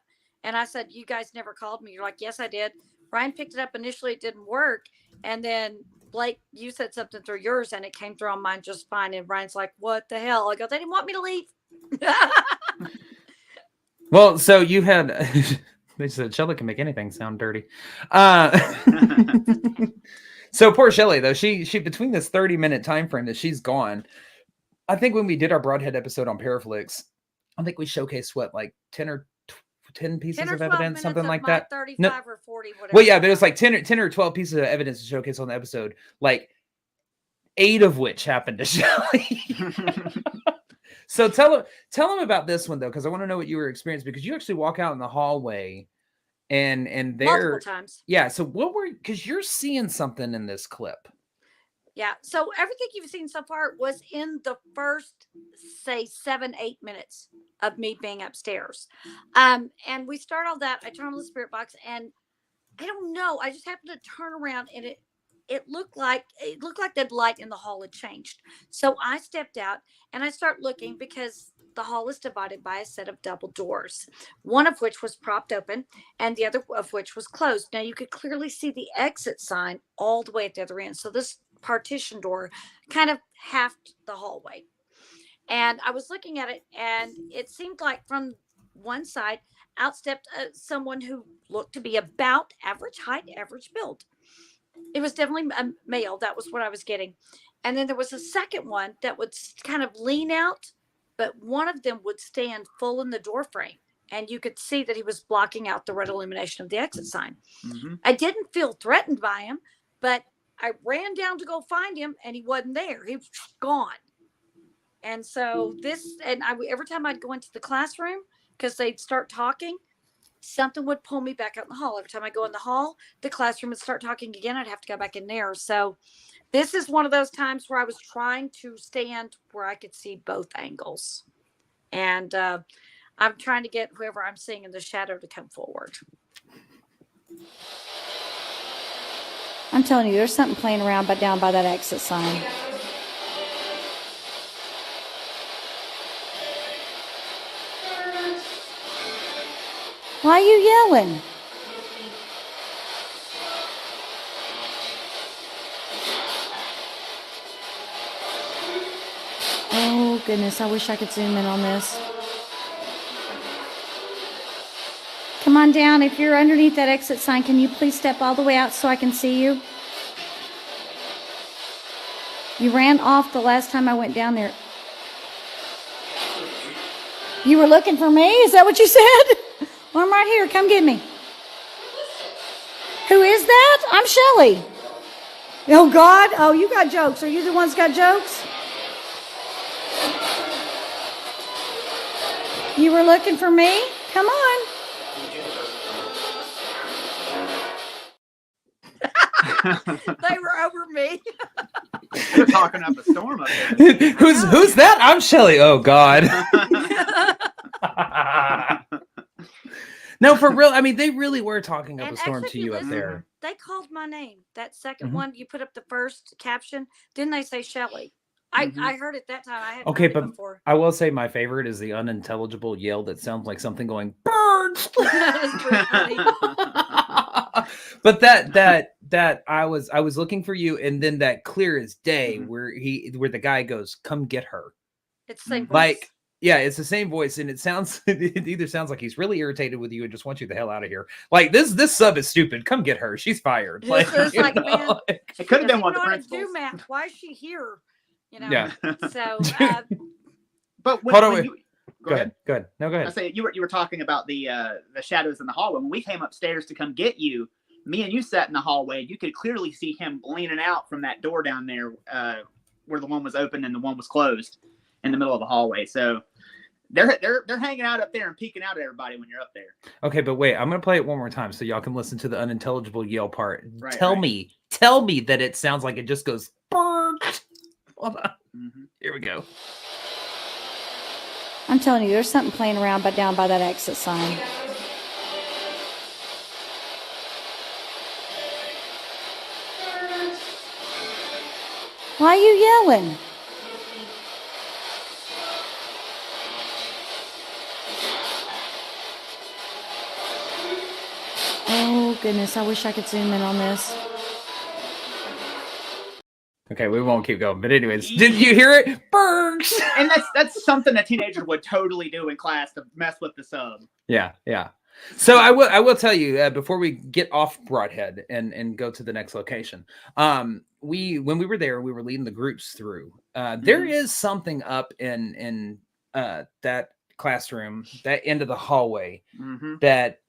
And I said, you guys never called me. You're like, yes, I did. Ryan picked it up. Initially, it didn't work. And then Blake, you said something through yours and it came through on mine just fine. And Ryan's like, what the hell? I go, they didn't want me to leave. Well, so you had, they said Shelly can make anything sound dirty. So poor Shelly, though, she between this 30-minute time frame that she's gone, I think when we did our Broadhead episode on Paraflix, I think we showcased what, like 10 pieces 10 or of 12 evidence, minutes something of like my that. 35 No, or 40, whatever. well, yeah, but it was like 10 or 12 pieces of evidence to showcase on the episode, like 8 of which happened to Shelly. So tell them about this one though, because I want to know what you were experiencing, because you actually walk out in the hallway and there multiple times. Yeah. So because you're seeing something in this clip. Yeah. So everything you've seen so far was in the first, say, 7-8 minutes of me being upstairs. And we start all that. I turn on the spirit box and I don't know. I just happened to turn around and it looked like the light in the hall had changed. So I stepped out and I start looking because the hall is divided by a set of double doors, one of which was propped open and the other of which was closed. Now you could clearly see the exit sign all the way at the other end. So this partition door kind of halved the hallway. And I was looking at it and it seemed like from one side out stepped someone who looked to be about average height, average build. It was definitely a male. That was what I was getting. And then there was a second one that would kind of lean out, but one of them would stand full in the door frame. And you could see that he was blocking out the red illumination of the exit sign. Mm-hmm. I didn't feel threatened by him, but I ran down to go find him and he wasn't there. He was gone. And so every time I'd go into the classroom, because they'd start talking, something would pull me back out in the hall. Every time I go in the hall, the classroom would start talking again. I'd have to go back in there. So this is one of those times where I was trying to stand where I could see both angles. And I'm trying to get whoever I'm seeing in the shadow to come forward. I'm telling you, there's something playing around down by that exit sign. Why are you yelling? Oh, goodness. I wish I could zoom in on this. Come on down. If you're underneath that exit sign, can you please step all the way out so I can see you? You ran off the last time I went down there. You were looking for me? Is that what you said? Well, I'm right here. Come get me. Who is that? I'm Shelly. Oh, God. Oh, you got jokes. Are you the ones got jokes? You were looking for me? Come on. They were over me. They're talking up a storm up there. Who's that? I'm Shelly. Oh, God. No, for real. I mean, they really were talking up a storm to you up there. They called my name. That second one, you put up the first caption. Didn't they say Shelly? I heard it that time. I hadn't heard it before. I will say my favorite is the unintelligible yell that sounds like something going, birds! That is pretty funny. But that I was looking for you, and then that clear as day where the guy goes, come get her. It's the same voice. Like, yeah, it's the same voice, and it either sounds like he's really irritated with you and just wants you the hell out of here. Like this sub is stupid. Come get her. She's fired. Like, it's like, man, it could have been one of the principals. Matt. Why is she here? You know. Yeah. So, but hold on. Go ahead. No, go ahead. I say you were talking about the shadows in the hallway. When we came upstairs to come get you, me and you sat in the hallway. You could clearly see him leaning out from that door down there, where the one was open and the one was closed, in the middle of the hallway. So they're hanging out up there and peeking out at everybody when you're up there. Okay, but wait, I'm gonna play it one more time so y'all can listen to the unintelligible yell part. Right, tell me that it sounds like it just goes. Hold on. Here we go. I'm telling you, there's something playing around down by that exit sign. Why are you yelling? goodness, I wish I could zoom in on this. Okay, we won't keep going. But anyways, did you hear it? Birds! And that's something a teenager would totally do in class to mess with the sub. Yeah. So I will tell you before we get off Broadhead and go to the next location. When we were there, we were leading the groups through. There is something up in that classroom, that end of the hallway, that.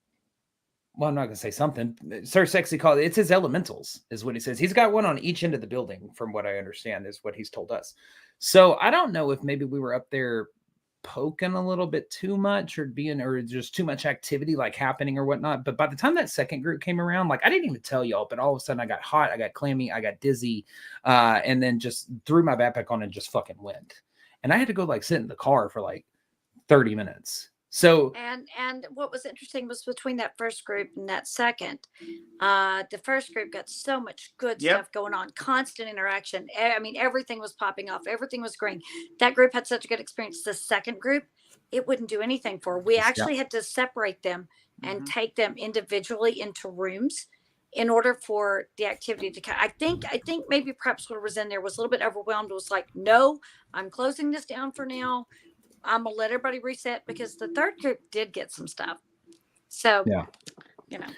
Well, I'm not gonna say something. Sir Sexy called it's his elementals, is what he says. He's got one on each end of the building, from what I understand, is what he's told us. So I don't know if maybe we were up there poking a little bit too much, or just too much activity like happening or whatnot. But by the time that second group came around, like I didn't even tell y'all, but all of a sudden I got hot, I got clammy, I got dizzy, and then just threw my backpack on and just fucking went. And I had to go like sit in the car for like 30 minutes. So and what was interesting was between that first group and that second, the first group got so much good stuff going on, constant interaction. I mean, everything was popping off, everything was green. That group had such a good experience. The second group, it wouldn't do anything for. We actually had to separate them and take them individually into rooms in order for the activity to. I think maybe perhaps what was in there was a little bit overwhelmed. It was like, no, I'm closing this down for now. I'm gonna let everybody reset, because the third group did get some stuff. So you know,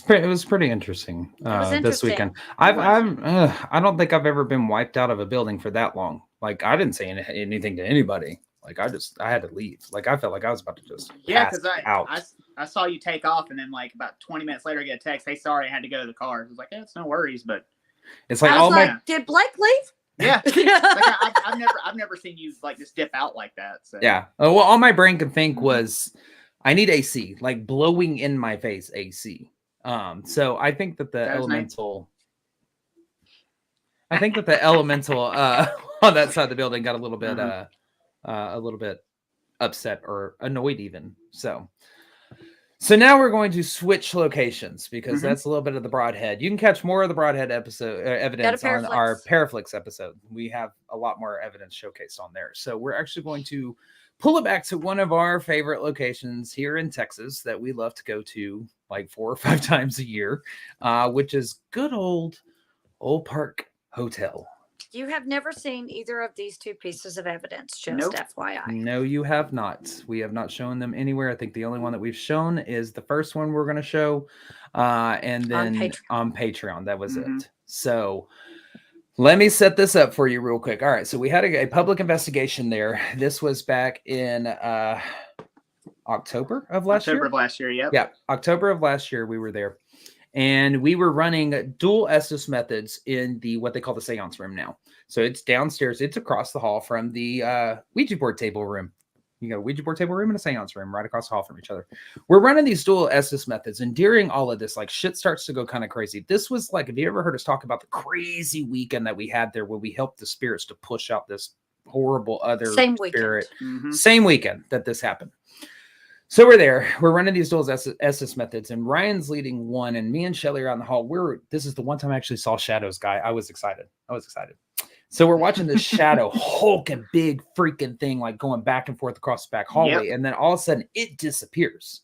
it was pretty interesting. This weekend. I don't think I've ever been wiped out of a building for that long. Like I didn't say anything to anybody. Like I had to leave. Like I felt like I was about to just because I saw you take off, and then like about 20 minutes later I get a text, hey, sorry, I had to go to the car. I was like, it's no worries, but it's like did Blake leave? Yeah. Like I've never seen you like just dip out like that. So. Yeah. Well, all my brain could think was I need AC, like blowing in my face AC. So I think that the elemental on that side of the building got a little bit upset or annoyed even. So now we're going to switch locations, because that's a little bit of the Broadhead. You can catch more of the Broadhead episode evidence on our Paraflix episode. We have a lot more evidence showcased on there. So we're actually going to pull it back to one of our favorite locations here in Texas that we love to go to like 4 or 5 times a year, which is good old Park Hotel. You have never seen either of these two pieces of evidence, just FYI. No, you have not. We have not shown them anywhere. I think the only one that we've shown is the first one we're going to show, and then on Patreon. That was it. So let me set this up for you real quick. All right, so we had a public investigation there. This was back in October of last year. Yeah, October of last year we were there. And we were running dual Estes methods in what they call the seance room now. So it's downstairs. It's across the hall from the Ouija board table room. You got a Ouija board table room and a seance room right across the hall from each other. We're running these dual Estes methods. And during all of this, like shit starts to go kind of crazy. This was like, have you ever heard us talk about the crazy weekend that we had there where we helped the spirits to push out this horrible other spirit? Same weekend that this happened. So we're there. We're running these dual Estes methods, and Ryan's leading one, and me and Shelly are on the hall. This is the one time I actually saw shadows, guy. I was excited. So we're watching this shadow, hulking big freaking thing, like going back and forth across the back hallway, and then all of a sudden it disappears.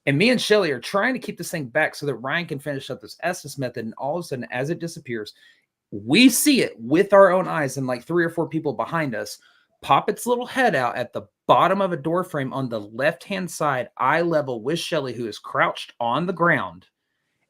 And me and Shelly are trying to keep this thing back so that Ryan can finish up this Estes method. And all of a sudden, as it disappears, we see it with our own eyes, and like 3 or 4 people behind us pop its little head out at the bottom of a door frame on the left-hand side, eye level with Shelly, who is crouched on the ground.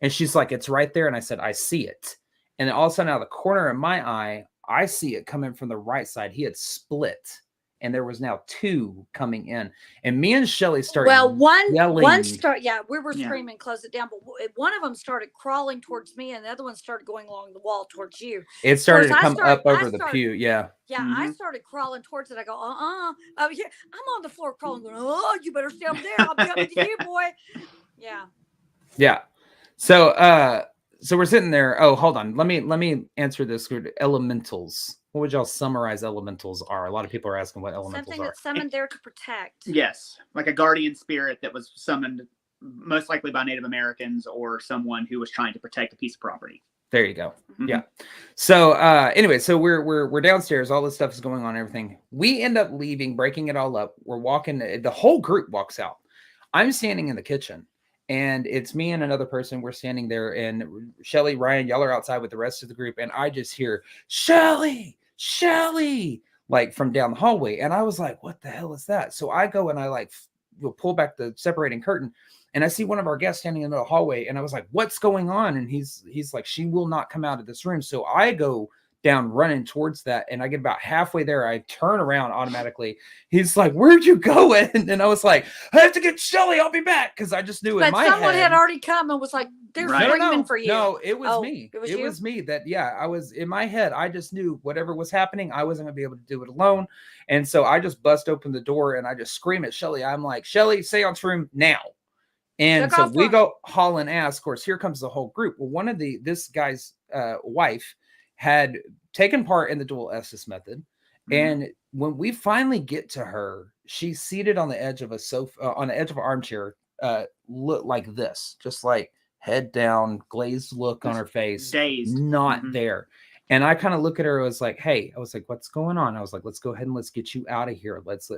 And she's like, it's right there. And I said, I see it. And then all of a sudden, out of the corner of my eye, I see it coming from the right side. He had split, and there was now 2 coming in. And me and Shelly started one start, we were screaming, close it down. But one of them started crawling towards me, and the other one started going along the wall towards you. It started to come up over the pew, Yeah, I started crawling towards it. I go, oh, yeah, I'm on the floor crawling, going, oh, you better stay up there. I'll be up with you, boy. Yeah. So we're sitting there. Oh, hold on. Let me answer this. Elementals. What would y'all summarize elementals are? A lot of people are asking what elementals Something are. that's summoned there to protect. Yes, like a guardian spirit that was summoned most likely by Native Americans or someone who was trying to protect a piece of property. There you go. Yeah. So anyway, so we're downstairs. All this stuff is going on. Everything. We end up leaving, breaking it all up. We're walking. The whole group walks out. I'm standing in the kitchen, And it's me and another person. We're standing there, and Shelly, Ryan, y'all are outside with the rest of the group, and I just hear Shelly, like from down the hallway. And I was like, what the hell is that? So I go and I like pull back the separating curtain, and I see one of our guests standing in the hallway, and I was like, what's going on? And he's like, she will not come out of this room. So I go down running towards that, and I get about halfway there. I turn around automatically. He's like, where'd you go? And I was like, I have to get Shelly, I'll be back, because I just knew in my someone head had already come and was like, they're screaming for you. No, it was Oh, me. It was me that, yeah, I was in my head. I just knew whatever was happening, I wasn't gonna be able to do it alone. And so I just bust open the door and I just scream at Shelly. I'm like, Shelly, seance room now. And so we go hauling ass. Of course, here comes the whole group. Well, one of this guy's wife had taken part in the dual Estes method. And when we finally get to her, she's seated on the edge of a sofa, on the edge of an armchair, look like this, just like head down, glazed look on her face, dazed, not there. And I kind of look at her. I was like, hey, I was like, what's going on? I was like, let's go ahead and let's get you out of here. Let's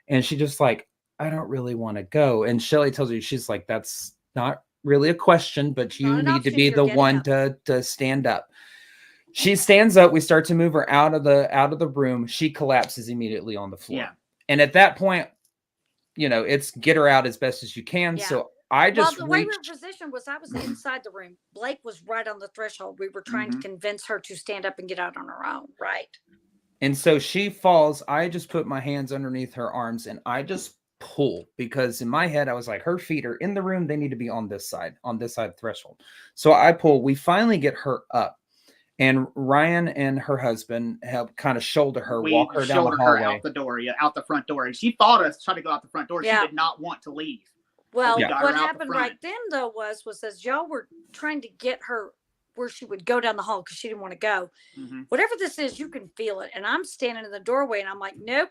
And she just like, I don't really want to go. And Shelly tells you, she's like, that's not really a question, but you need to be the one to stand up. She stands up. We start to move her out of the room. She collapses immediately on the floor. Yeah. And at that point, it's get her out as best as you can. Yeah. So I just the way we were positioned was I was inside the room. Blake was right on the threshold. We were trying to convince her to stand up and get out on her own. Right. And so she falls. I just put my hands underneath her arms and I just pull, because in my head I was like, her feet are in the room. They need to be on this side of the threshold. So I pull. We finally get her up. And Ryan and her husband help kind of shoulder her, walk her down the hallway. Out the door, out the front door. And she fought us, tried to go out the front door. Yeah. She did not want to leave. Well, what happened right then, though, was as y'all were trying to get her where she would go down the hall because she didn't want to go. Whatever this is, you can feel it. And I'm standing in the doorway and I'm like, nope,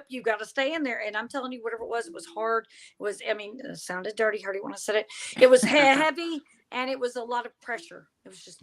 you got to stay in there. And I'm telling you, whatever it was hard. It was, it sounded dirty. Heard it when I said it. It was heavy. And it was a lot of pressure. It was just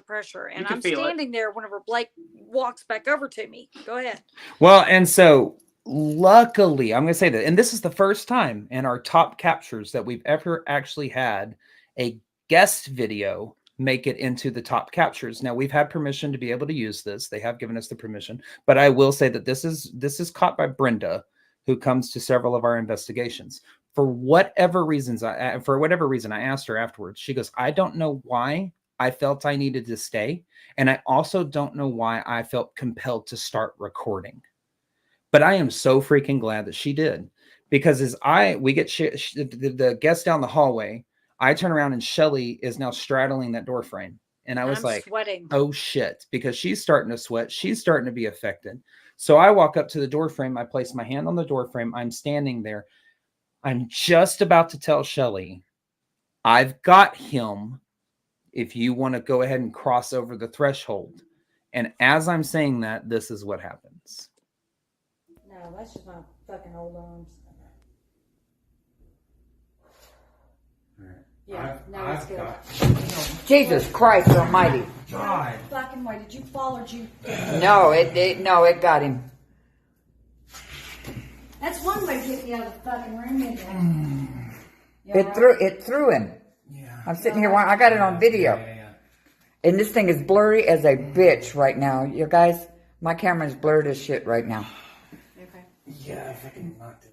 pressure. And I'm standing there whenever Blake walks back over to me. Go ahead. Well, and so luckily, I'm going to say that, and this is the first time in our top captures that we've ever actually had a guest video make it into the top captures. Now, we've had permission to be able to use this. They have given us the permission. But I will say that this is caught by Brenda, who comes to several of our investigations. For whatever reason, I asked her afterwards. She goes, I don't know why I felt I needed to stay. And I also don't know why I felt compelled to start recording. But I am so freaking glad that she did. Because we get the guest down the hallway, I turn around and Shelly is now straddling that door frame. And I was like, sweating. Oh shit, because she's starting to sweat. She's starting to be affected. So I walk up to the door frame. I place my hand on the door frame. I'm standing there. I'm just about to tell Shelly, I've got him if you want to go ahead and cross over the threshold. And as I'm saying that, this is what happens. No, that's just my fucking old arms. Yeah, no, it's good. Jesus Christ Almighty! God. Fucking way, did you fall or did you? No, it got him. That's one way to get me out of the fucking room. It threw him. Yeah. I'm sitting here. I got it on video, and this thing is blurry as a bitch right now. You guys, my camera is blurred as shit right now. Okay. Yeah, if I can knock it.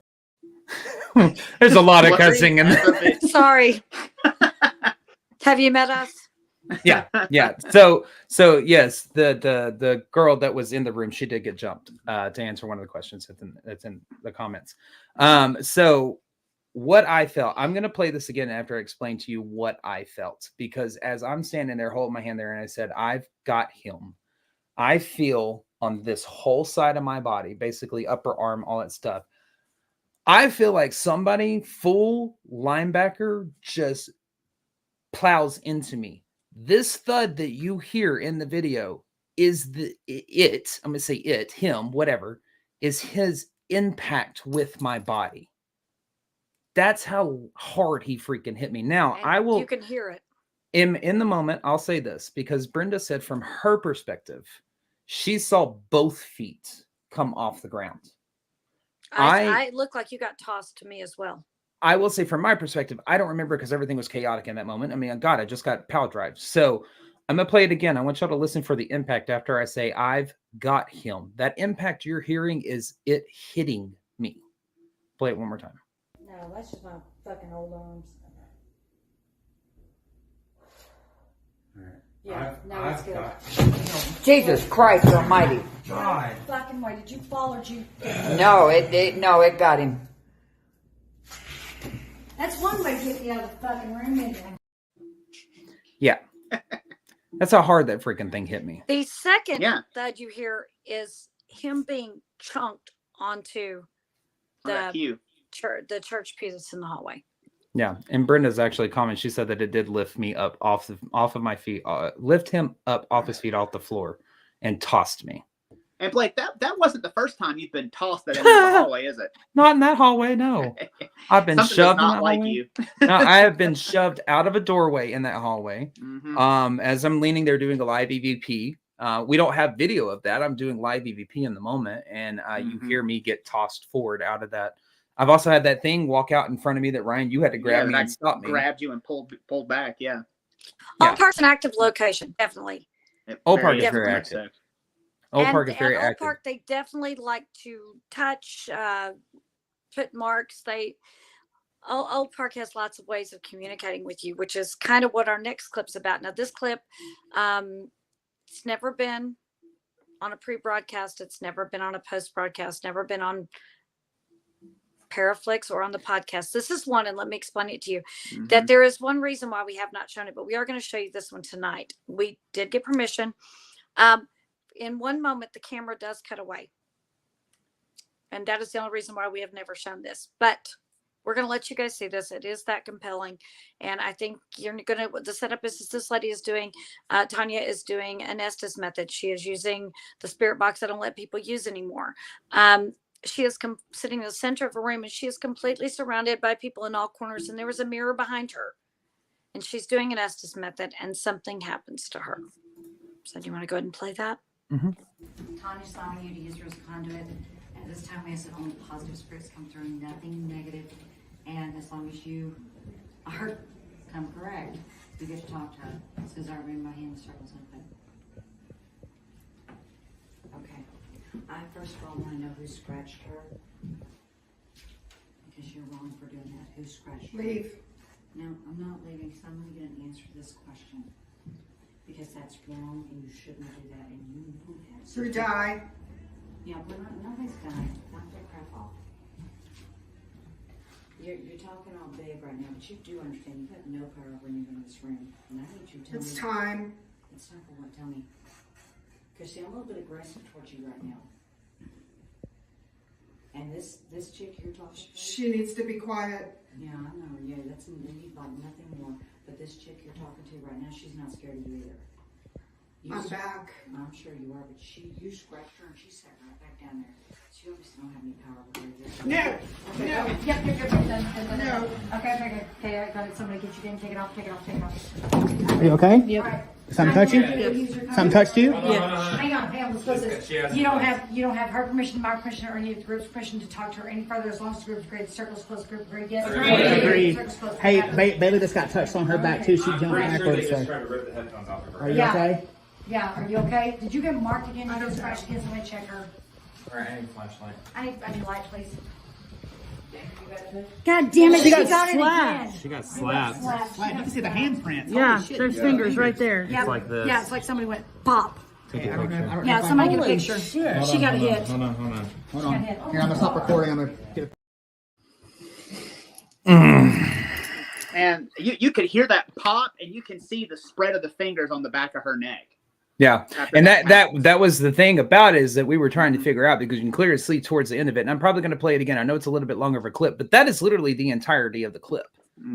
There's a lot of cussing in there. Sorry. Have you met us? Yeah. So yes, the girl that was in the room, she did get jumped. To answer one of the questions that's in the comments. So what I felt, I'm gonna play this again after I explain to you what I felt, because as I'm standing there holding my hand there, and I said, I've got him. I feel on this whole side of my body, basically upper arm, all that stuff. I feel like somebody full linebacker just plows into me. This thud that you hear in the video is I'm going to say him, whatever, is his impact with my body. That's how hard he freaking hit me. Now, and you can hear it. In the moment, I'll say this, because Brenda said from her perspective, she saw both feet come off the ground. I look like you got tossed to me as well. I will say from my perspective, I don't remember because everything was chaotic in that moment. I mean, God, I just got power drive. So I'm going to play it again. I want y'all to listen for the impact after I say, I've got him. That impact you're hearing is it hitting me. Play it one more time. No, that's just my fucking old arms. Yeah, no, it's good. Jesus Christ Almighty! God. Fucking way, did you fall or did you? No, it got him. That's one way to get me out of the fucking room, isn't it? Yeah. That's how hard that freaking thing hit me. The second that you hear is him being chunked onto the church pews in the hallway. Yeah, and Brenda's actually commented. She said that it did lift me up off of my feet, lift him up off his feet off the floor, and tossed me. And Blake, that wasn't the first time you've been tossed that into the hallway, is it? Not in that hallway, no. I've been shoved in that hallway. You. No, I have been shoved out of a doorway in that hallway. Mm-hmm. As I'm leaning there doing a live EVP. We don't have video of that. I'm doing live EVP in the moment, and you hear me get tossed forward out of that. I've also had that thing walk out in front of me that Ryan, you had to grab me and stop me. Grabbed you and pulled back. Yeah. Old Park's an active location, definitely. Old Park is very active. Old Park is very active. Old Park, they definitely like to touch, put marks. Old Park has lots of ways of communicating with you, which is kind of what our next clip's about. Now, this clip, it's never been on a pre-broadcast. It's never been on a post-broadcast. Never been on Paraflix or on the podcast. This is one, and let me explain it to you, that there is one reason why we have not shown it, but we are going to show you this one tonight. We did get permission. In one moment, the camera does cut away. And that is the only reason why we have never shown this. But we're going to let you guys see this. It is that compelling. And I think you're going to, what the setup is this lady is doing, Tanya is doing an Estes method. She is using the spirit box I don't let people use anymore. She is sitting in the center of a room, and she is completely surrounded by people in all corners. And there was a mirror behind her. And she's doing an Estes method, and something happens to her. So do you want to go ahead and play that? Tanya's allowing you to use her as a conduit. At this time, we ask that only positive spirits come through, nothing negative. And as long as you are correct, you get to talk to her. As soon as I remove my hand, the circle's open. Okay. I first of all want to know who scratched her. Because you're wrong for doing that. Who scratched her? Leave. No, I'm not leaving, because I'm going to get an answer to this question. Because that's wrong, and you shouldn't do that, and you know that. Who died? Yeah, we're not, nobody's dying. Knock that crap off. You're talking all big right now, but you do understand you have no power when you're in this room. And I need you to tell me. It's time. It's time for what? Tell me. Because see, I'm a little bit aggressive towards you right now. And this chick you're talking to? She needs to be quiet. Yeah, I know. Yeah, that's you need like nothing more. But this chick you're talking to right now, she's not scared of you either. I'm back. I'm sure you are, but you scratched her and she sat right back down there. So you obviously don't have any power with her. No. Okay. No. Yep. No. Okay, I got it. Somebody get you in. Take it off. Are you okay? Yep. Something touched you? Something touched you? Yeah. Hang on. Listen. You don't have her permission, my permission, or any of the group's permission to talk to her any further as long as the group's agreed. The circle's closed. Group agreed. Yes. Agreed. Hey, Bailey just got touched on her back too. She jumped backwards. Are you okay? Yeah. Are you okay? Did you get marked again? You get scratched again? Somebody check her. All right, I need a flashlight. I need light, please. God damn it! She got slapped. She got slapped. You can see the handprints. Yeah, there's fingers right there. Yeah, It's like this. Yeah, it's like somebody went pop. Okay, I don't know. Yeah, somebody get a picture. Shit. She got hit. Hold on. Hold She got on. hit. Here, I'm gonna stop recording. I'm gonna get And you could hear that pop, and you can see the spread of the fingers on the back of her neck. Yeah. After And that that was the thing about it, is that we were trying to figure out, because you can clearly see towards the end of it. And I'm probably going to play it again. I know it's a little bit longer of a clip, but that is literally the entirety of the clip.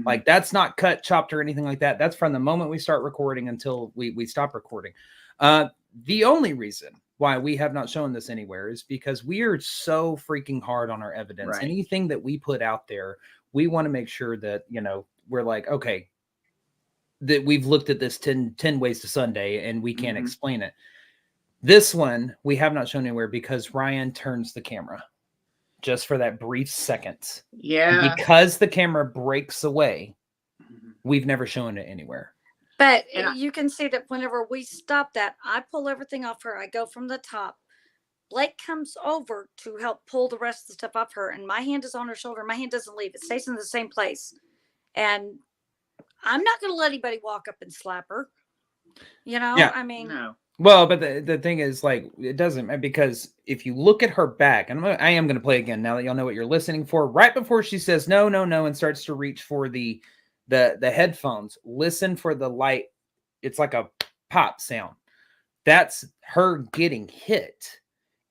Like, that's not cut, chopped, or anything like that. That's from the moment we start recording until we stop recording. The only reason why we have not shown this anywhere is because we are so freaking hard on our evidence. Right. Anything that we put out there, we want to make sure that, we're like, okay, that we've looked at this 10 ways to Sunday and we can't explain it. This one we have not shown anywhere because Ryan turns the camera. just for that brief second. Yeah. Because the camera breaks away, we've never shown it anywhere. But you can see that whenever we stop that, I pull everything off her. I go from the top. Blake comes over to help pull the rest of the stuff off her, and my hand is on her shoulder. My hand doesn't leave. It stays in the same place. And I'm not going to let anybody walk up and slap her. You know, Yeah. I mean, No. Well, but the thing is, like, it doesn't, because if you look at her back, and I am going to play again now that y'all know what you're listening for. Right before she says no, no, no, and starts to reach for the headphones, listen for the light. It's like a pop sound. That's her getting hit.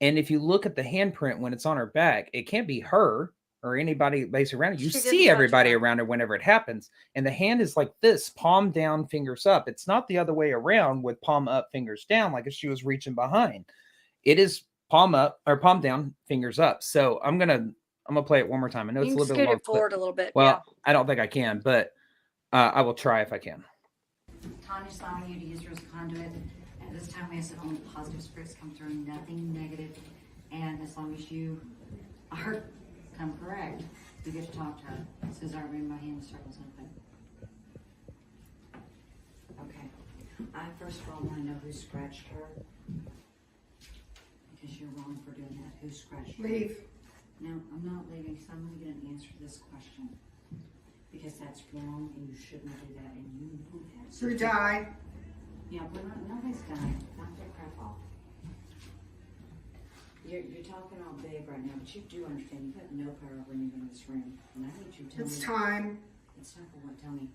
And if you look at the handprint when it's on her back, it can't be her or anybody basically around her. You see everybody around her whenever it happens. And the hand is like this, palm down, fingers up. It's not the other way around with palm up, fingers down, like if she was reaching behind. It is palm up or palm down, fingers up. So I'm gonna play it one more time. I know it's a little bit long. Scoot it forward a little bit. Well, I don't think I can, but I will try if I can. Tanya's allowing you to use her as a conduit. At this time, we have said only positive spirits come through, nothing negative. And as long as you are correct, you get to talk to her. Says I read my hand circles open. Okay. I first of all want to know who scratched her. Because you're wrong for doing that. Who scratched her? Leave. No, I'm not leaving, because I'm going to get an answer to this question. Because that's wrong, and you shouldn't do that, and you know that. So Who died? yeah, but nobody's dying. Knock that crap off. You're talking all big right now, but you do understand you have no power over anything in this room. And I need you to tell me. It's time. It's time for what? Tell me.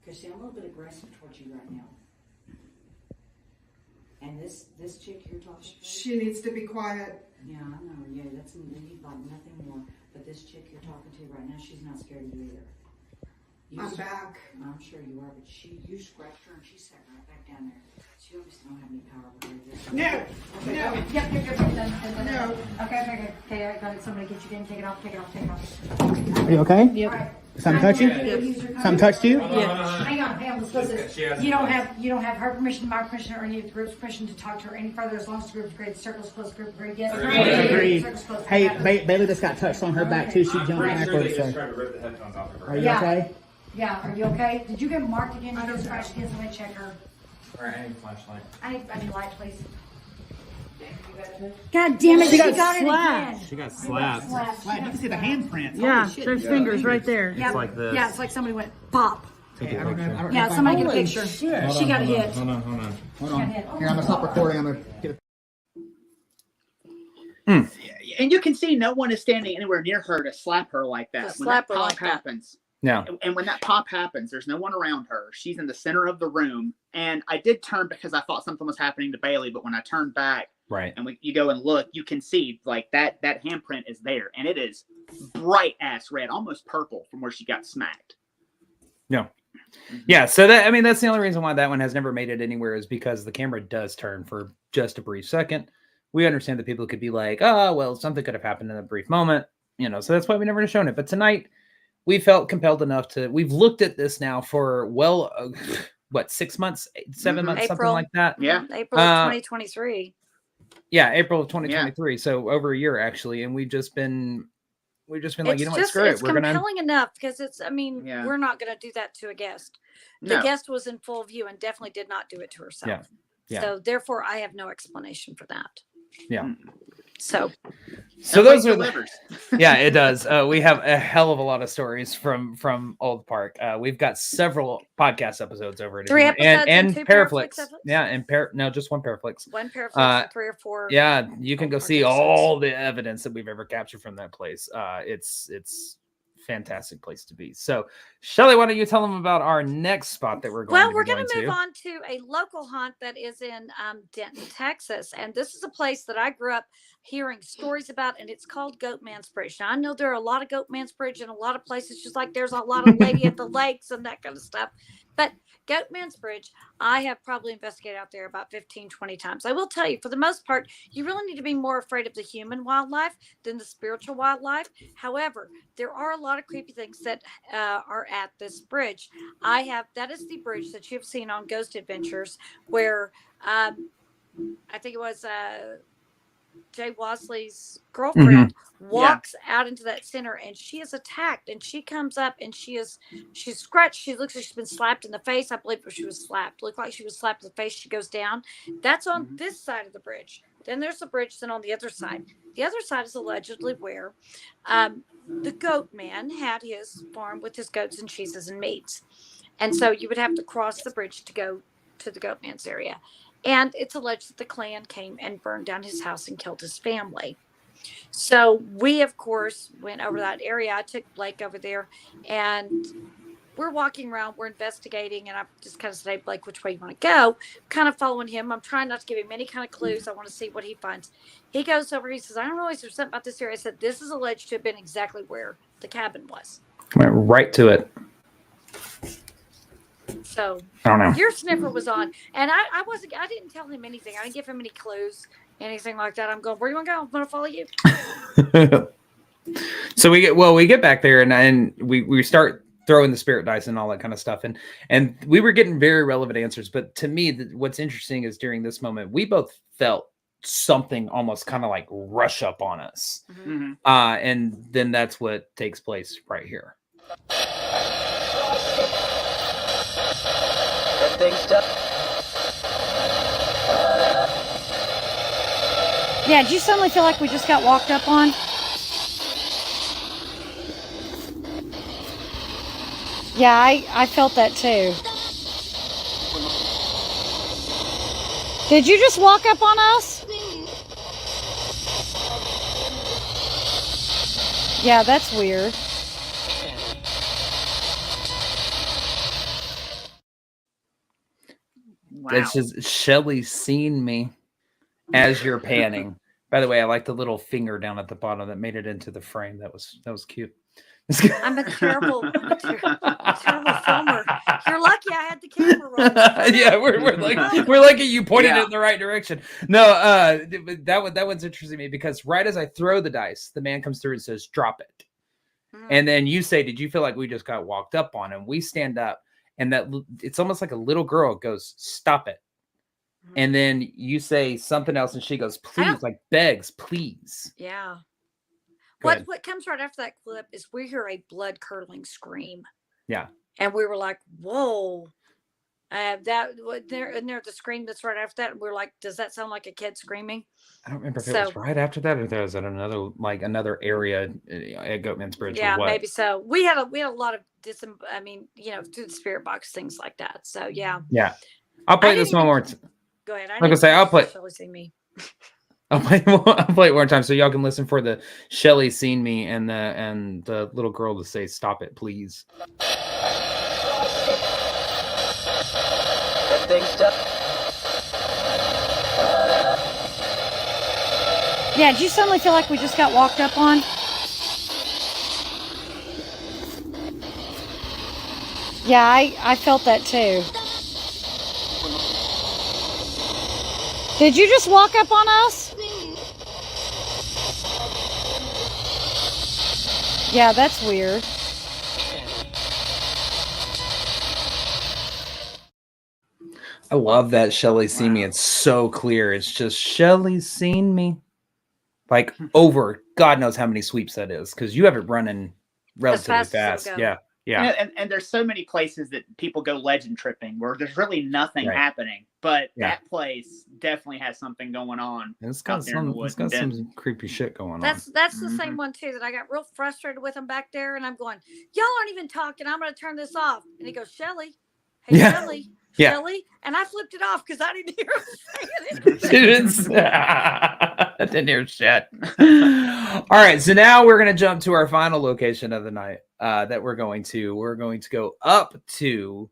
Because see, I'm a little bit aggressive towards you right now. And this chick you're talking to? She needs to be quiet. Yeah, I know. Yeah, that's you need like nothing more. But this chick you're talking to right now, she's not scared of you either. I'm back. I'm sure you are, but you scratched her and she sat right back down there. So you obviously don't have any power over her. No. Okay. No. Yep. No. Okay, I got it. Somebody get you in. Take it off. Are you okay? Yep. Something touched you? Something touched you? Yeah. Hang on, listen. You don't have her permission, my permission, or any of the group's permission to talk to her any further as long as the group's agreed. Circle's closed, group agreed. Yes. Agreed. Circle's closed. Hey, Bailey just got touched on her back too. She jumped backwards. So. Are you okay? Yeah, are you okay? Did you get marked again? You get scratched again? Somebody check her. Alright, I need a flashlight. I need light, please. God damn it, she got it again. She got slapped. You can see the handprints. Yeah, there's fingers right there. Yep. It's like this. Yeah, it's like somebody went pop. Hey, I don't know Yeah, if I- somebody get a picture. She got hit. Hold on. Hold on. Here, I'm gonna stop recording. I'm gonna get a And you can see no one is standing anywhere near her to slap her like that. To When slap that her pop like that. happens, No. and when that pop happens, there's no one around her. She's in the center of the room. And I did turn because I thought something was happening to Bailey. But when I turned back Right. and you go and look, you can see like that handprint is there. And it is bright ass red, almost purple from where she got smacked. No. Yeah. So that's the only reason why that one has never made it anywhere, is because the camera does turn for just a brief second. We understand that people could be like, oh, well, something could have happened in a brief moment, so that's why we never shown it. But tonight we felt compelled enough we've looked at this now for 6 months, 7 months, something April. like that. Yeah. April of 2023. Yeah. April of 2023. So over a year actually. And we've just been like, you know what, screw it. It's compelling enough because Yeah. we're not going to do that to a guest. The No. guest was in full view and definitely did not do it to herself. Yeah. So therefore I have no explanation for that. Yeah. So those are delivers. Yeah, it does. We have a hell of a lot of stories from Old Park. We've got several podcast episodes over it. 3 episodes and 2 Paraflix. episodes? Yeah, and no, just one Paraflix. One Paraflix and 3 or 4. Yeah, you can go Old Park see episodes. all the evidence that we've ever captured from that place. It's fantastic place to be. So, Shelley, why don't you tell them about our next spot that we're going Well, to we're going to move on to a local haunt that is in Denton, Texas. And this is a place that I grew up hearing stories about, and it's called Goatman's Bridge. Now, I know there are a lot of Goatman's Bridge in a lot of places, just like there's a lot of Lady at the Lakes and that kind of stuff. But Goatman's Bridge, I have probably investigated out there about 15, 20 times. I will tell you, for the most part, you really need to be more afraid of the human wildlife than the spiritual wildlife. However, there are a lot of creepy things that are at this bridge. That is the bridge that you've seen on Ghost Adventures, where I think it was Jay Wasley's girlfriend walks out into that center, and she is attacked, and she comes up and she's scratched. She looks like she's been slapped in the face. I believe she was slapped. Looked like she was slapped in the face. She goes down. That's on this side of the bridge. Then there's a bridge. Then on the other side is allegedly where the Goatman had his farm with his goats and cheeses and meats. And so you would have to cross the bridge to go to the Goatman's area. And it's alleged that the Klan came and burned down his house and killed his family. So we, of course, went over that area. I took Blake over there, and we're walking around. We're investigating, and I just kind of say, Blake, which way you want to go? Kind of following him. I'm trying not to give him any kind of clues. I want to see what he finds. He goes over. He says, I don't know if there's something about this area. I said, this is alleged to have been exactly where the cabin was. Went right to it. So I don't know. Your sniffer was on, and I didn't tell him anything. I didn't give him any clues, anything like that. I'm going, where you want to go? I'm going to follow you. So we get back there, and we start throwing the spirit dice and all that kind of stuff, and we were getting very relevant answers. But to me, what's interesting is during this moment, we both felt something almost kind of like rush up on us, and then that's what takes place right here. Yeah, did you suddenly feel like we just got walked up on? Yeah, I felt that too. Did you just walk up on us? Yeah, that's weird. Wow. It's just Shelly seen me as you're panning. By the way, I like the little finger down at the bottom that made it into the frame. That was cute. I'm a terrible filmer. You're lucky I had the camera rolling. Yeah, we're lucky you pointed it in the right direction. No, that one's interesting to me because right as I throw the dice, the man comes through and says, "Drop it." And then you say, "Did you feel like we just got walked up on?" And we stand up, and it's almost like a little girl goes, "Stop it." And then you say something else, and she goes, "Please," like begs, "Please." Yeah. What comes right after that clip is we hear a blood curdling scream. Yeah. And we were like, "Whoa!" There's the scream that's right after that, and we're like, "Does that sound like a kid screaming?" I don't remember if it was right after that or there was another area at Goatman's Bridge. Yeah, maybe so. We had a lot of through the spirit box, things like that. So yeah. Yeah. I'll play this one more. Go ahead. I'm gonna say I'll play. Shelly seen me. I'll play it one more time so y'all can listen for the Shelly seen me and the little girl to say, "Stop it, please." Yeah, did you suddenly feel like we just got walked up on? Yeah, I felt that too. Did you just walk up on us? Yeah, that's weird. I love that Shelly seen me. It's so clear. It's just Shelly seen me. Like over God knows how many sweeps that is because you have it running relatively fast. Yeah. And there's so many places that people go legend tripping where there's really nothing happening, but that place definitely has something going on. It's got some creepy shit going on. That's the same one too that I got real frustrated with him back there, and I'm going, "Y'all aren't even talking. I'm going to turn this off." And he goes, "Shelly, hey Shelly." Yeah. Shelly, and I flipped it off because I didn't hear him saying it. I didn't hear shit. All right, so now we're going to jump to our final location of the night that we're going to. We're going to go up to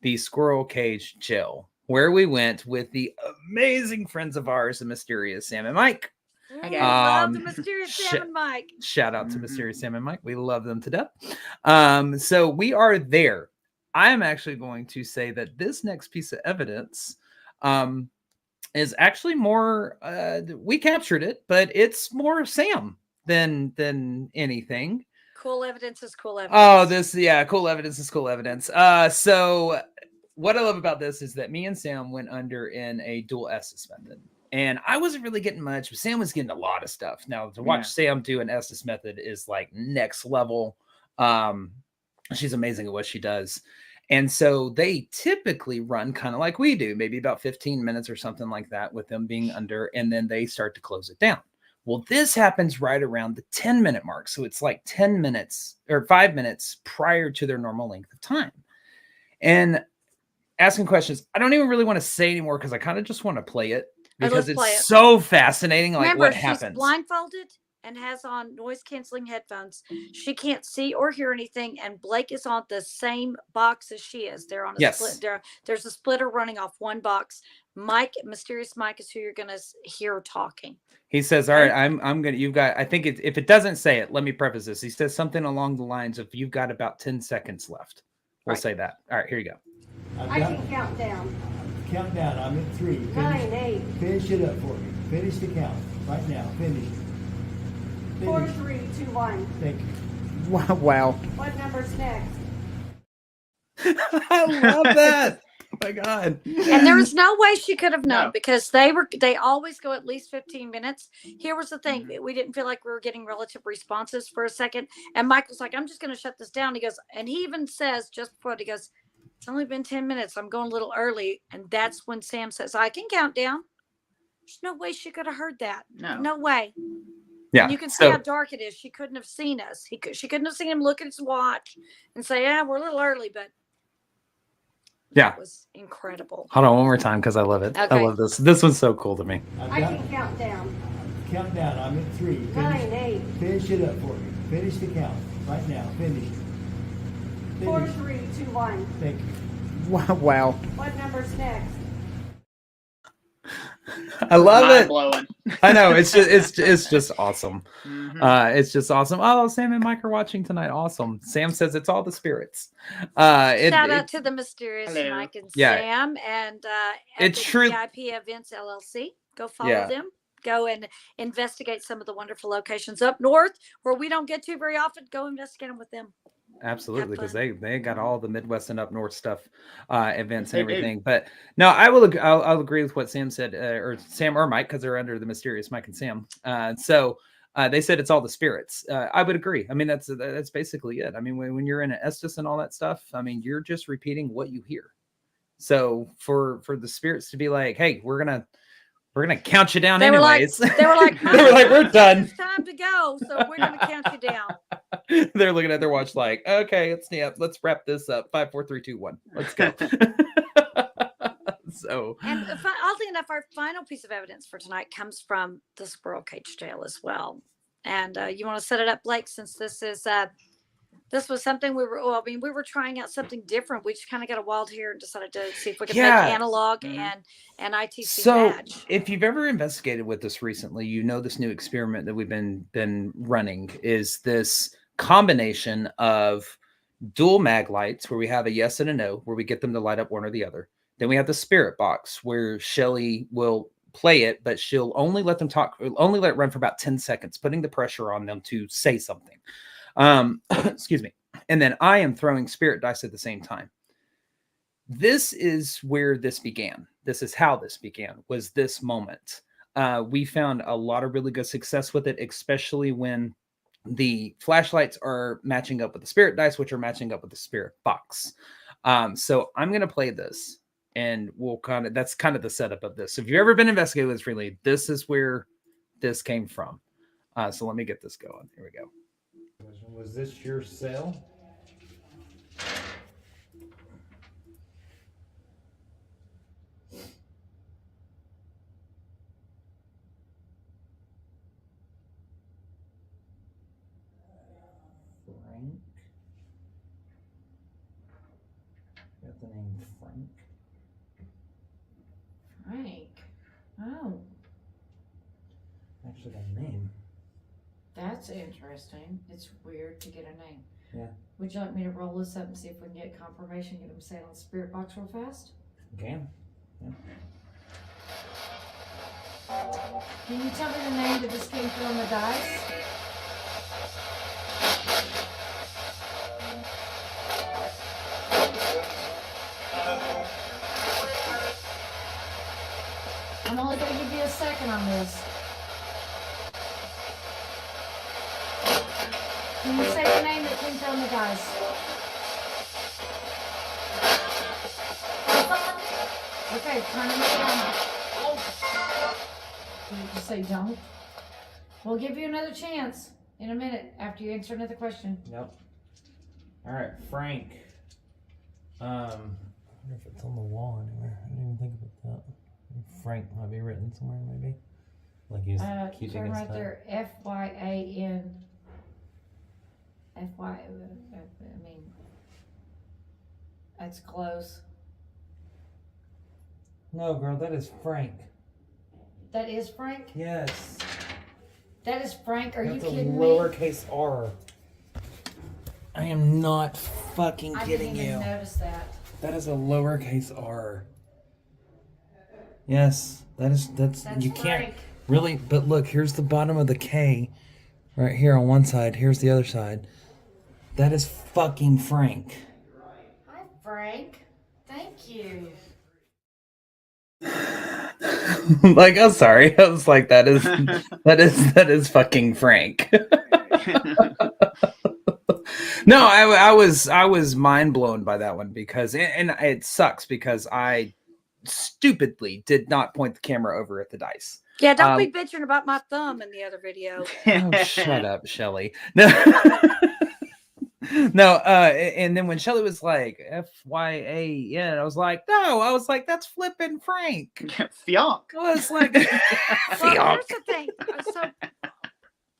the Squirrel Cage Jail, where we went with the amazing friends of ours, the Mysterious Sam and Mike. Love the Mysterious Sam and Mike. Shout out to Mysterious Sam and Mike. We love them to death. So we are there. I am actually going to say that this next piece of evidence is actually more, we captured it, but it's more Sam than anything. Cool evidence is cool evidence. Oh, cool evidence is cool evidence. So what I love about this is that me and Sam went under in a dual S's method. And I wasn't really getting much, but Sam was getting a lot of stuff. Now to watch Sam do an Estes method is like next level. She's amazing at what she does. And so they typically run kind of like we do, maybe about 15 minutes or something like that with them being under, and then they start to close it down. Well, this happens right around the 10-minute mark. So it's like 10 minutes or 5 minutes prior to their normal length of time. And asking questions, I don't even really want to say anymore because I kind of just want to play it because it's so fascinating. Like, remember, what happens? She's blindfolded and has on noise canceling headphones. She can't see or hear anything. And Blake is on the same box as she is. They're on a split. There's a splitter running off one box. Mike, mysterious Mike, is who you're going to hear talking. He says, all right, I'm going to, you've got, I think if it doesn't say it, let me preface this. He says something along the lines of, you've got about 10 seconds left. We'll say that. All right, here you go. I can count down. Count down. I'm at 3. 9, 8. Finish it up for me. Finish the count right now. Finish it. 4, 3, 2, 1. Thank you. Wow. What number's next? I love that. Oh my God. And there was no way she could have known because they always go at least 15 minutes. Here was the thing. We didn't feel like we were getting relative responses for a second. And Mike was like, I'm just going to shut this down. He goes, and he even says just before, he goes, it's only been 10 minutes. I'm going a little early. And that's when Sam says, I can count down. There's no way she could have heard that. No way. Yeah. And you can see how dark it is. She couldn't have seen us. She couldn't have seen him look at his watch and say, yeah, we're a little early, but yeah, it was incredible. Hold on one more time because I love it. Okay. I love this. This one's so cool to me. I can count down. Count down. I'm at 3. 9, 8. Finish it up for me. Finish the count right now. Finish it. 4, 3, 2, 1. Thank you. Wow. What number's next? I love it. Blowing. I know it's just awesome. It's just awesome. Oh, Sam and Mike are watching tonight. Awesome. Sam says it's all the spirits. Shout out to the mysterious Mike and Sam and it's true. VIP Events LLC. Go follow them. Go and investigate some of the wonderful locations up north where we don't get to very often. Go investigate them with them. Absolutely, because they got all the Midwest and up north stuff, events and everything. But no, I'll agree with what Sam said, or Sam or Mike, because they're under the mysterious Mike and Sam. So they said it's all the spirits. I would agree. I mean, that's basically it. I mean, when you're in an Estes and all that stuff, I mean, you're just repeating what you hear. So for the spirits to be like, hey, we're gonna count you down anyways. They were like, we're done. It's time to go, so we're gonna count you down. They're looking at their watch like, okay, let's wrap this up. 5, 4, 3, 2, 1. Let's go. So, and oddly enough, our final piece of evidence for tonight comes from the squirrel cage tale as well. And you want to set it up, Blake, since this was something we were trying out something different. We just kind of got a wild hair and decided to see if we could make analog and ITC match. If you've ever investigated with this recently, you know this new experiment that we've been running is this combination of dual mag lights where we have a yes and a no, where we get them to light up one or the other. Then we have the spirit box where Shelly will play it, but she'll only let them talk, only let it run for about 10 seconds, putting the pressure on them to say something. Excuse me. And then I am throwing spirit dice at the same time. This is where this began. This is how this began, was this moment. We found a lot of really good success with it, especially when the flashlights are matching up with the spirit dice, which are matching up with the spirit box. So I'm going to play this and that's kind of the setup of this. So if you've ever been investigating this really, this is where this came from. So let me get this going. Here we go. Was this your cell? Frank. Got the name Frank. Frank. Oh. Actually got a name. That's interesting. It's weird to get a name. Yeah. Would you like me to roll this up and see if we can get confirmation, get them to say it on the spirit box real fast? Okay. Yeah. Can you tell me the name that just came through on the dice? I'm only going to give you a second on this. Can you say the name that came from the dice? Okay, turn them down. Did you just say don't? We'll give you another chance in a minute after you answer another question. Yep. All right, Frank. I wonder if it's on the wall anywhere. I didn't even think about that. Frank might be written somewhere, maybe. Like he's keeping turn his right time. there. FYAN. FY. I mean, that's close. No, girl, that is Frank. That is Frank? Yes. That is Frank? Are That's you kidding a me? lowercase r. I am not fucking I kidding didn't even you. notice that. That is a lowercase r. Yes, that's you can't Frank. really. But look, here's the bottom of the K, right here on one side. Here's the other side. That is fucking Frank. Hi, Frank. Thank you. Like, I'm sorry. I was like, that is fucking Frank. No, I was mind blown by that one because, and it sucks because I stupidly did not point the camera over at the dice. Yeah, don't be bitching about my thumb in the other video. Oh, shut up, Shelly. No. No, and then when Shelly was like FYAN, I was like, no, I was like, that's flipping Frank. Fionk. I was like, Well, here's the thing. So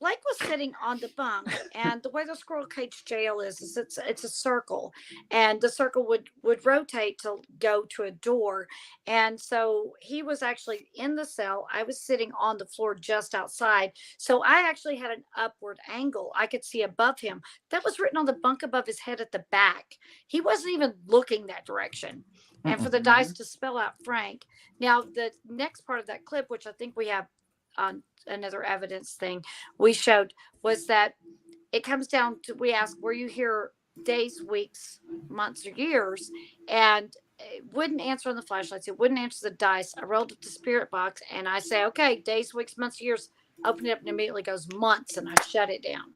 Blake was sitting on the bunk, and the way the squirrel cage jail is it's a circle, and the circle would rotate to go to a door, and so he was actually in the cell. I was sitting on the floor just outside, so I actually had an upward angle. I could see above him. That was written on the bunk above his head at the back. He wasn't even looking that direction. And for the dice to spell out Frank. Now, the next part of that clip, which I think we have on another evidence thing we showed, was that it comes down to, we ask, were you here days, weeks, months, or years? And it wouldn't answer on the flashlights. It wouldn't answer the dice. I rolled up the spirit box and I say, okay, days, weeks, months, years. Open it up and immediately goes months, and I shut it down.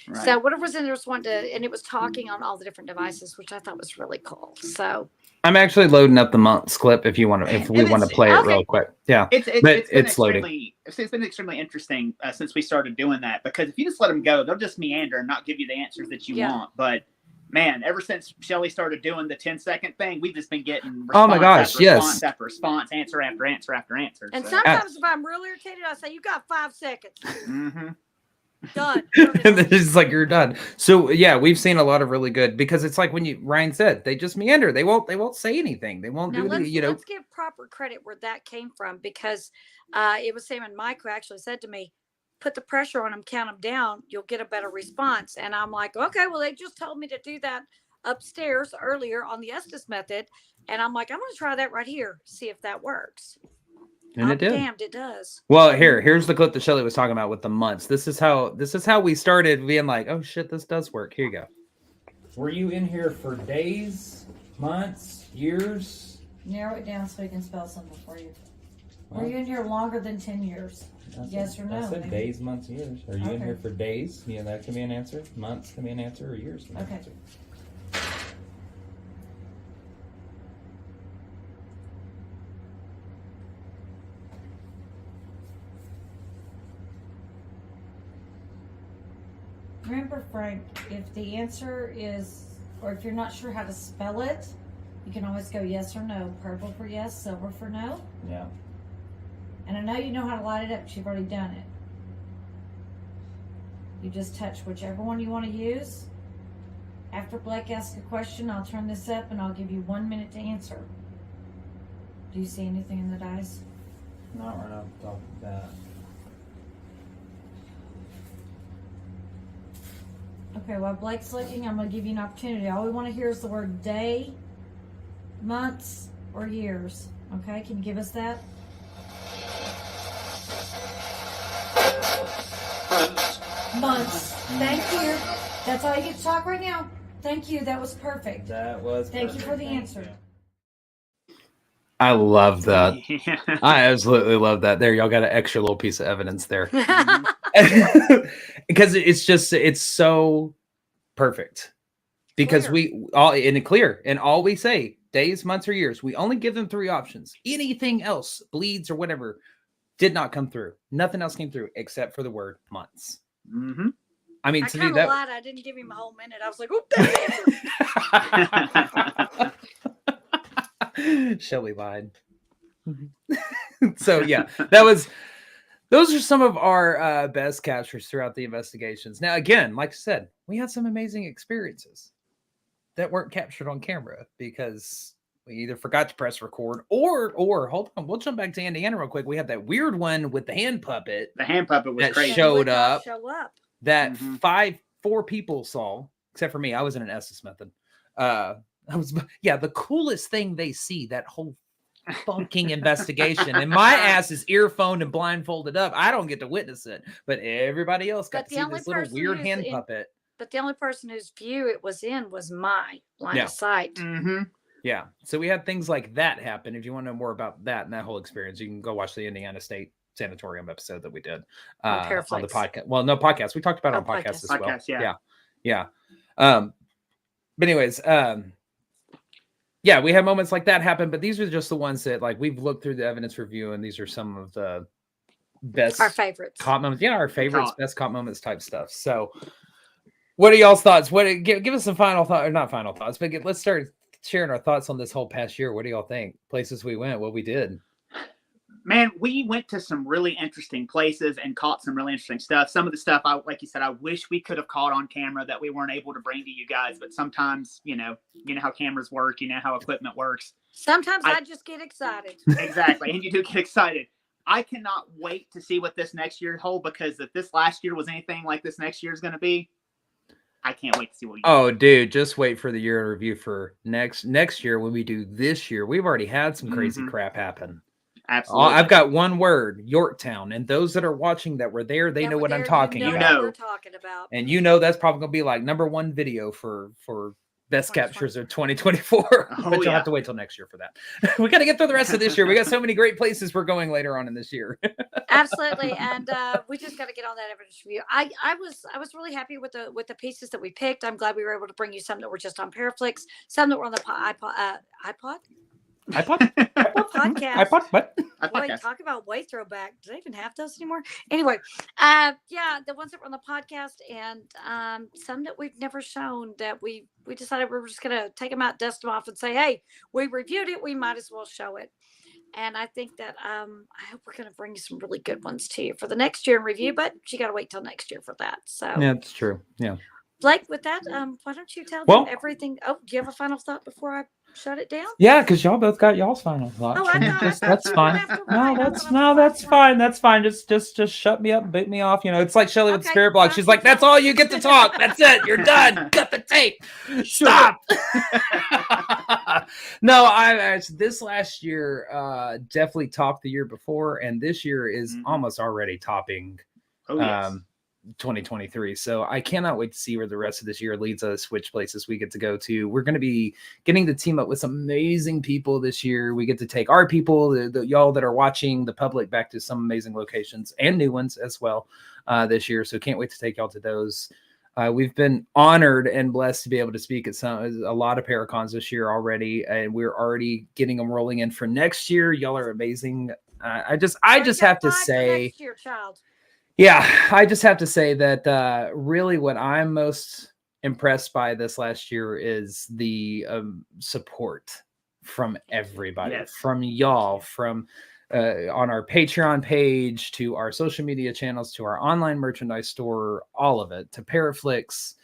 Right. So whatever was in there was one to, and it was talking on all the different devices, which I thought was really cool. So I'm actually loading up the months clip if you want to, if we want to play it real quick. Yeah, it's loading. It's been extremely interesting since we started doing that, because if you just let them go, they'll just meander and not give you the answers that you want. But man, ever since Shelly started doing the 10-second thing, we've just been getting response oh my gosh, after response after response, answer after answer after answer. And sometimes if I'm real irritated, I say, you got 5 seconds. Mm-hmm. Done. And then it's like, you're done. So yeah, we've seen a lot of really good, because it's like when Ryan said, they just meander. They won't say anything. They won't do anything, Let's give proper credit where that came from, because it was Sam and Mike who actually said to me, put the pressure on them, count them down, you'll get a better response. And I'm like, okay, well, they just told me to do that upstairs earlier on the Estes method. And I'm like, I'm going to try that right here, see if that works. And it did. Damned, it does. Well, here's the clip that Shelly was talking about with the months. This is how we started being like, oh shit, this does work. Here you go. Were you in here for days, months, years? Narrow it down so we can spell something for you. Were you in here longer than 10 years? Yes or no? I said days, months, years. Are you in here for days? Yeah, that can be an answer. Months can be an answer, or years can be an answer. Remember, Frank, if the answer is, or if you're not sure how to spell it, you can always go yes or no. Purple for yes, silver for no. Yeah. And I know you know how to light it up because you've already done it. You just touch whichever one you want to use. After Blake asks a question, I'll turn this up and I'll give you 1 minute to answer. Do you see anything in the dice? Not right off the top of that. Okay, while Blake's looking, I'm going to give you an opportunity. All we want to hear is the word day, months, or years. Okay, can you give us that? Months. Thank you. That's all you get to talk right now. Thank you. That was perfect. That was Thank you for the answer. I love that. Yeah. I absolutely love that. There, y'all got an extra little piece of evidence there. Because it's so perfect. Because we all in it clear, and all we say, days, months, or years, we only give them 3 options. Anything else, bleeds or whatever, did not come through. Nothing else came through except for the word months. Mm-hmm. I mean, I to kind me, of that lied. I didn't give him a whole minute. I was like, "Oh, Shelly lied." So yeah, those are some of our best captures throughout the investigations. Now, again, like I said, we had some amazing experiences that weren't captured on camera because we either forgot to press record or hold on, we'll jump back to Indiana real quick. We had that weird one with the hand puppet. The hand puppet was that crazy. showed up. Show up. That 4 people saw, except for me. I was in an Estes method. The coolest thing they see that whole fucking investigation, and my ass is earphoned and blindfolded up. I don't get to witness it, but everybody else got to see this little weird hand puppet. But the only person whose view it was in was my line of sight. Mm-hmm. Yeah. So we had things like that happen. If you want to know more about that and that whole experience, you can go watch the Indiana State Sanatorium episode that we did on the podcast. Well, no podcast. We talked about it on podcast as well. Yeah. But anyways, we have moments like that happen, but these are just the ones that like we've looked through the evidence review, and these are some of the best, our favorites, cop moments. Yeah, our favorites, best cop moments type stuff. So, what are y'all's thoughts? Give us some final thoughts, or not final thoughts, but let's start sharing our thoughts on this whole past year. What do y'all think? Places we went, what we did. Man, we went to some really interesting places and caught some really interesting stuff. Some of the stuff, like you said, I wish we could have caught on camera that we weren't able to bring to you guys. But sometimes, you know how cameras work, you know how equipment works. Sometimes I just get excited. Exactly, and you do get excited. I cannot wait to see what this next year holds, because if this last year was anything like this next year is going to be, I can't wait to see what you do. Oh, dude, just wait for the year in review for next year when we do this year. We've already had some crazy crap happen. Absolutely. I've got one word, Yorktown. And those that are watching that were there, they know what I'm talking about. What we're talking about. And that's probably going to be like #1 video for best captures of 2024. But you'll have to wait till next year for that. We got to get through the rest of this year. We got so many great places we're going later on in this year. Absolutely. And we just got to get on that evidence review. I was really happy with the pieces that we picked. I'm glad we were able to bring you some that were just on Paraflix, some that were on the iPod podcast. Boy, talk about way throwback. Do they even have those anymore? Anyway, the ones that were on the podcast, and some that we've never shown that we decided we were just gonna take them out, dust them off, and say, hey, we reviewed it, we might as well show it. And I think that I hope we're gonna bring you some really good ones to you for the next year in review, but you gotta wait till next year for that. So yeah, it's true. Yeah. Blake, with that, why don't you tell them everything? Oh, do you have a final thought before I shut it down? Yeah, because y'all both got y'all's final thoughts. Oh, that's fine. That's fine. That's fine. Just shut me up, boot me off. It's like Shelly with the spirit block. She's like, that's all you get to talk. That's it. You're done. Cut the tape. Stop. No, I this last year definitely topped the year before, and this year is almost already topping 2023. So I cannot wait to see where the rest of this year leads us, which places we get to go to. We're going to be getting to team up with some amazing people this year. We get to take our people, the y'all that are watching, the public, back to some amazing locations and new ones as well this year. So can't wait to take y'all to those. We've been honored and blessed to be able to speak at a lot of Paracons this year already, and we're already getting them rolling in for next year. Y'all are amazing. I just have to say, next year, child. Yeah, I just have to say that really what I'm most impressed by this last year is the support from everybody, from y'all, from on our Patreon page to our social media channels to our online merchandise store, all of it, to Paraflix.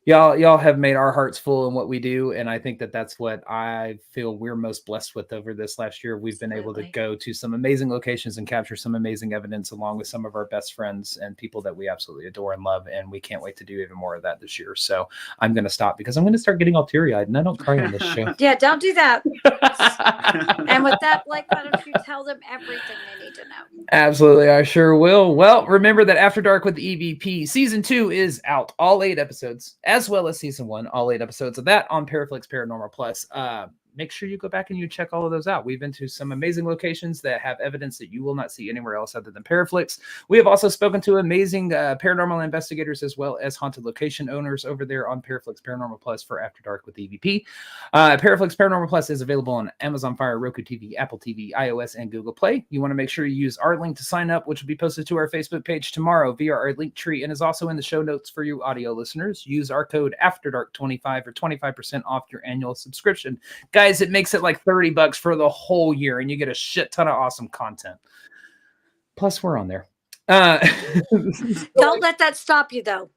Y'all have made our hearts full in what we do, and I think that that's what I feel we're most blessed with over this last year. We've been able to go to some amazing locations and capture some amazing evidence along with some of our best friends and people that we absolutely adore and love, and we can't wait to do even more of that this year. So I'm going to stop because I'm going to start getting all teary-eyed, and I don't cry on this show. Yeah, don't do that. And with that, Blake, why don't you tell them everything they need to know? Absolutely, I sure will. Well, remember that After Dark with the EVP Season 2 is out, all 8 episodes, as well as Season 1, all 8 episodes of that on Paraflix Paranormal Plus. make sure you go back and you check all of those out. We've been to some amazing locations that have evidence that you will not see anywhere else other than Paraflix. We have also spoken to amazing paranormal investigators as well as haunted location owners over there on Paraflix Paranormal Plus for After Dark with EVP. Paraflix Paranormal Plus is available on Amazon Fire, Roku TV, Apple TV, iOS, and Google Play. You want to make sure you use our link to sign up, which will be posted to our Facebook page tomorrow via our link tree and is also in the show notes for you audio listeners. Use our code AFTERDARK25 for 25% off your annual subscription. Guys, it makes it like $30 for the whole year, and you get a shit ton of awesome content. Plus, we're on there. Don't let that stop you, though.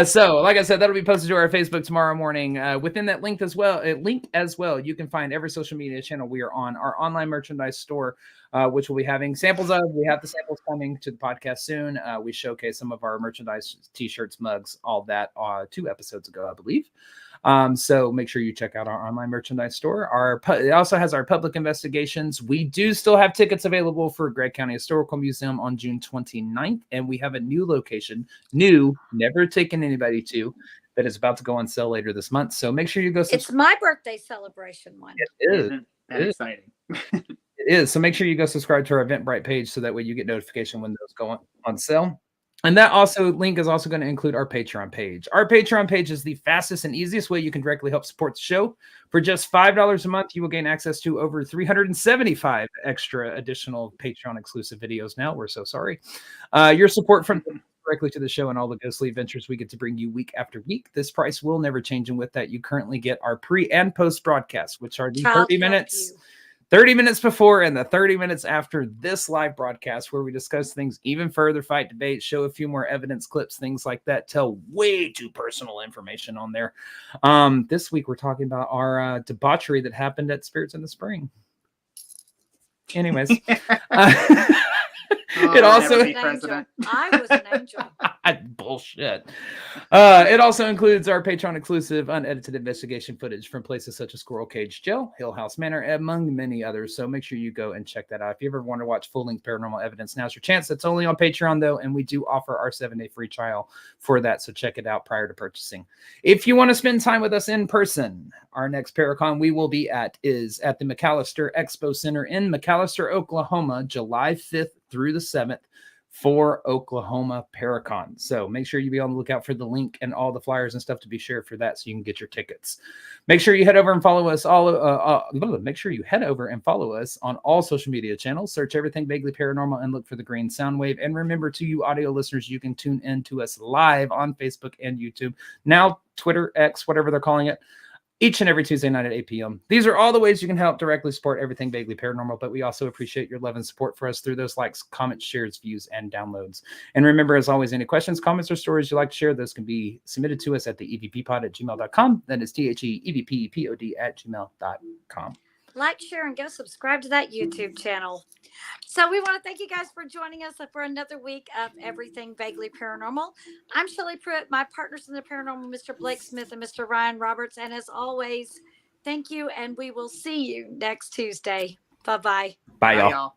So like I said, that'll be posted to our Facebook tomorrow morning. Within that link as well, you can find every social media channel we are on, our online merchandise store, which we'll be having samples of. We have the samples coming to the podcast soon. We showcase some of our merchandise, t-shirts, mugs, all that 2 episodes ago, I believe. So make sure you check out our online merchandise store. It also has our public investigations. We do still have tickets available for Gregg County Historical Museum on June 29th. And we have a new location, never taken anybody to, that is about to go on sale later this month. So make sure you go. It's my birthday celebration one. It is. Isn't that exciting? It is. So make sure you go subscribe to our Eventbrite page so that way you get notification when those go on sale. And that link is also going to include our Patreon page. Our Patreon page is the fastest and easiest way you can directly help support the show. For just $5 a month, you will gain access to over 375 extra additional Patreon exclusive videos now. We're so sorry. Your support from directly to the show and all the ghostly adventures we get to bring you week after week. This price will never change. And with that, you currently get our pre and post broadcasts, which are the 30 minutes. 30 minutes before and the 30 minutes after this live broadcast, where we discuss things even further, fight debate, show a few more evidence clips, things like that, tell way too personal information on there. This week, we're talking about our debauchery that happened at Spirits in the Spring. Anyways. It also I was an angel. Bullshit. It also includes our Patreon exclusive unedited investigation footage from places such as Squirrel Cage Jail, Hill House Manor, among many others. So make sure you go and check that out. If you ever want to watch full-length paranormal evidence, now's your chance. That's only on Patreon though, and we do offer our 7-day free trial for that. So check it out prior to purchasing. If you want to spend time with us in person, our next Paracon we will be at is at the McAllister Expo Center in McAllister, Oklahoma, July 5th through the 7th for Oklahoma Paracon. So make sure you be on the lookout for the link and all the flyers and stuff to be shared for that so you can get your tickets. Make sure you head over and follow us make sure you head over and follow us on all social media channels. Search everything Vaguely Paranormal and look for the green sound wave. And remember, to you audio listeners, you can tune in to us live on Facebook and YouTube. Now Twitter, X, whatever they're calling it, each and every Tuesday night at 8 p.m. These are all the ways you can help directly support everything Vaguely Paranormal, but we also appreciate your love and support for us through those likes, comments, shares, views, and downloads. And remember, as always, any questions, comments, or stories you'd like to share, those can be submitted to us at the evppod@gmail.com. That is THEEVPPOD@gmail.com. Like, share, and go subscribe to that YouTube channel. So we want to thank you guys for joining us for another week of Everything Vaguely Paranormal. I'm Shelley Pruitt, my partners in the paranormal, Mr. Blake Smith and Mr. Ryan Roberts. And as always, thank you, and we will see you next Tuesday. Bye-bye. Bye, y'all.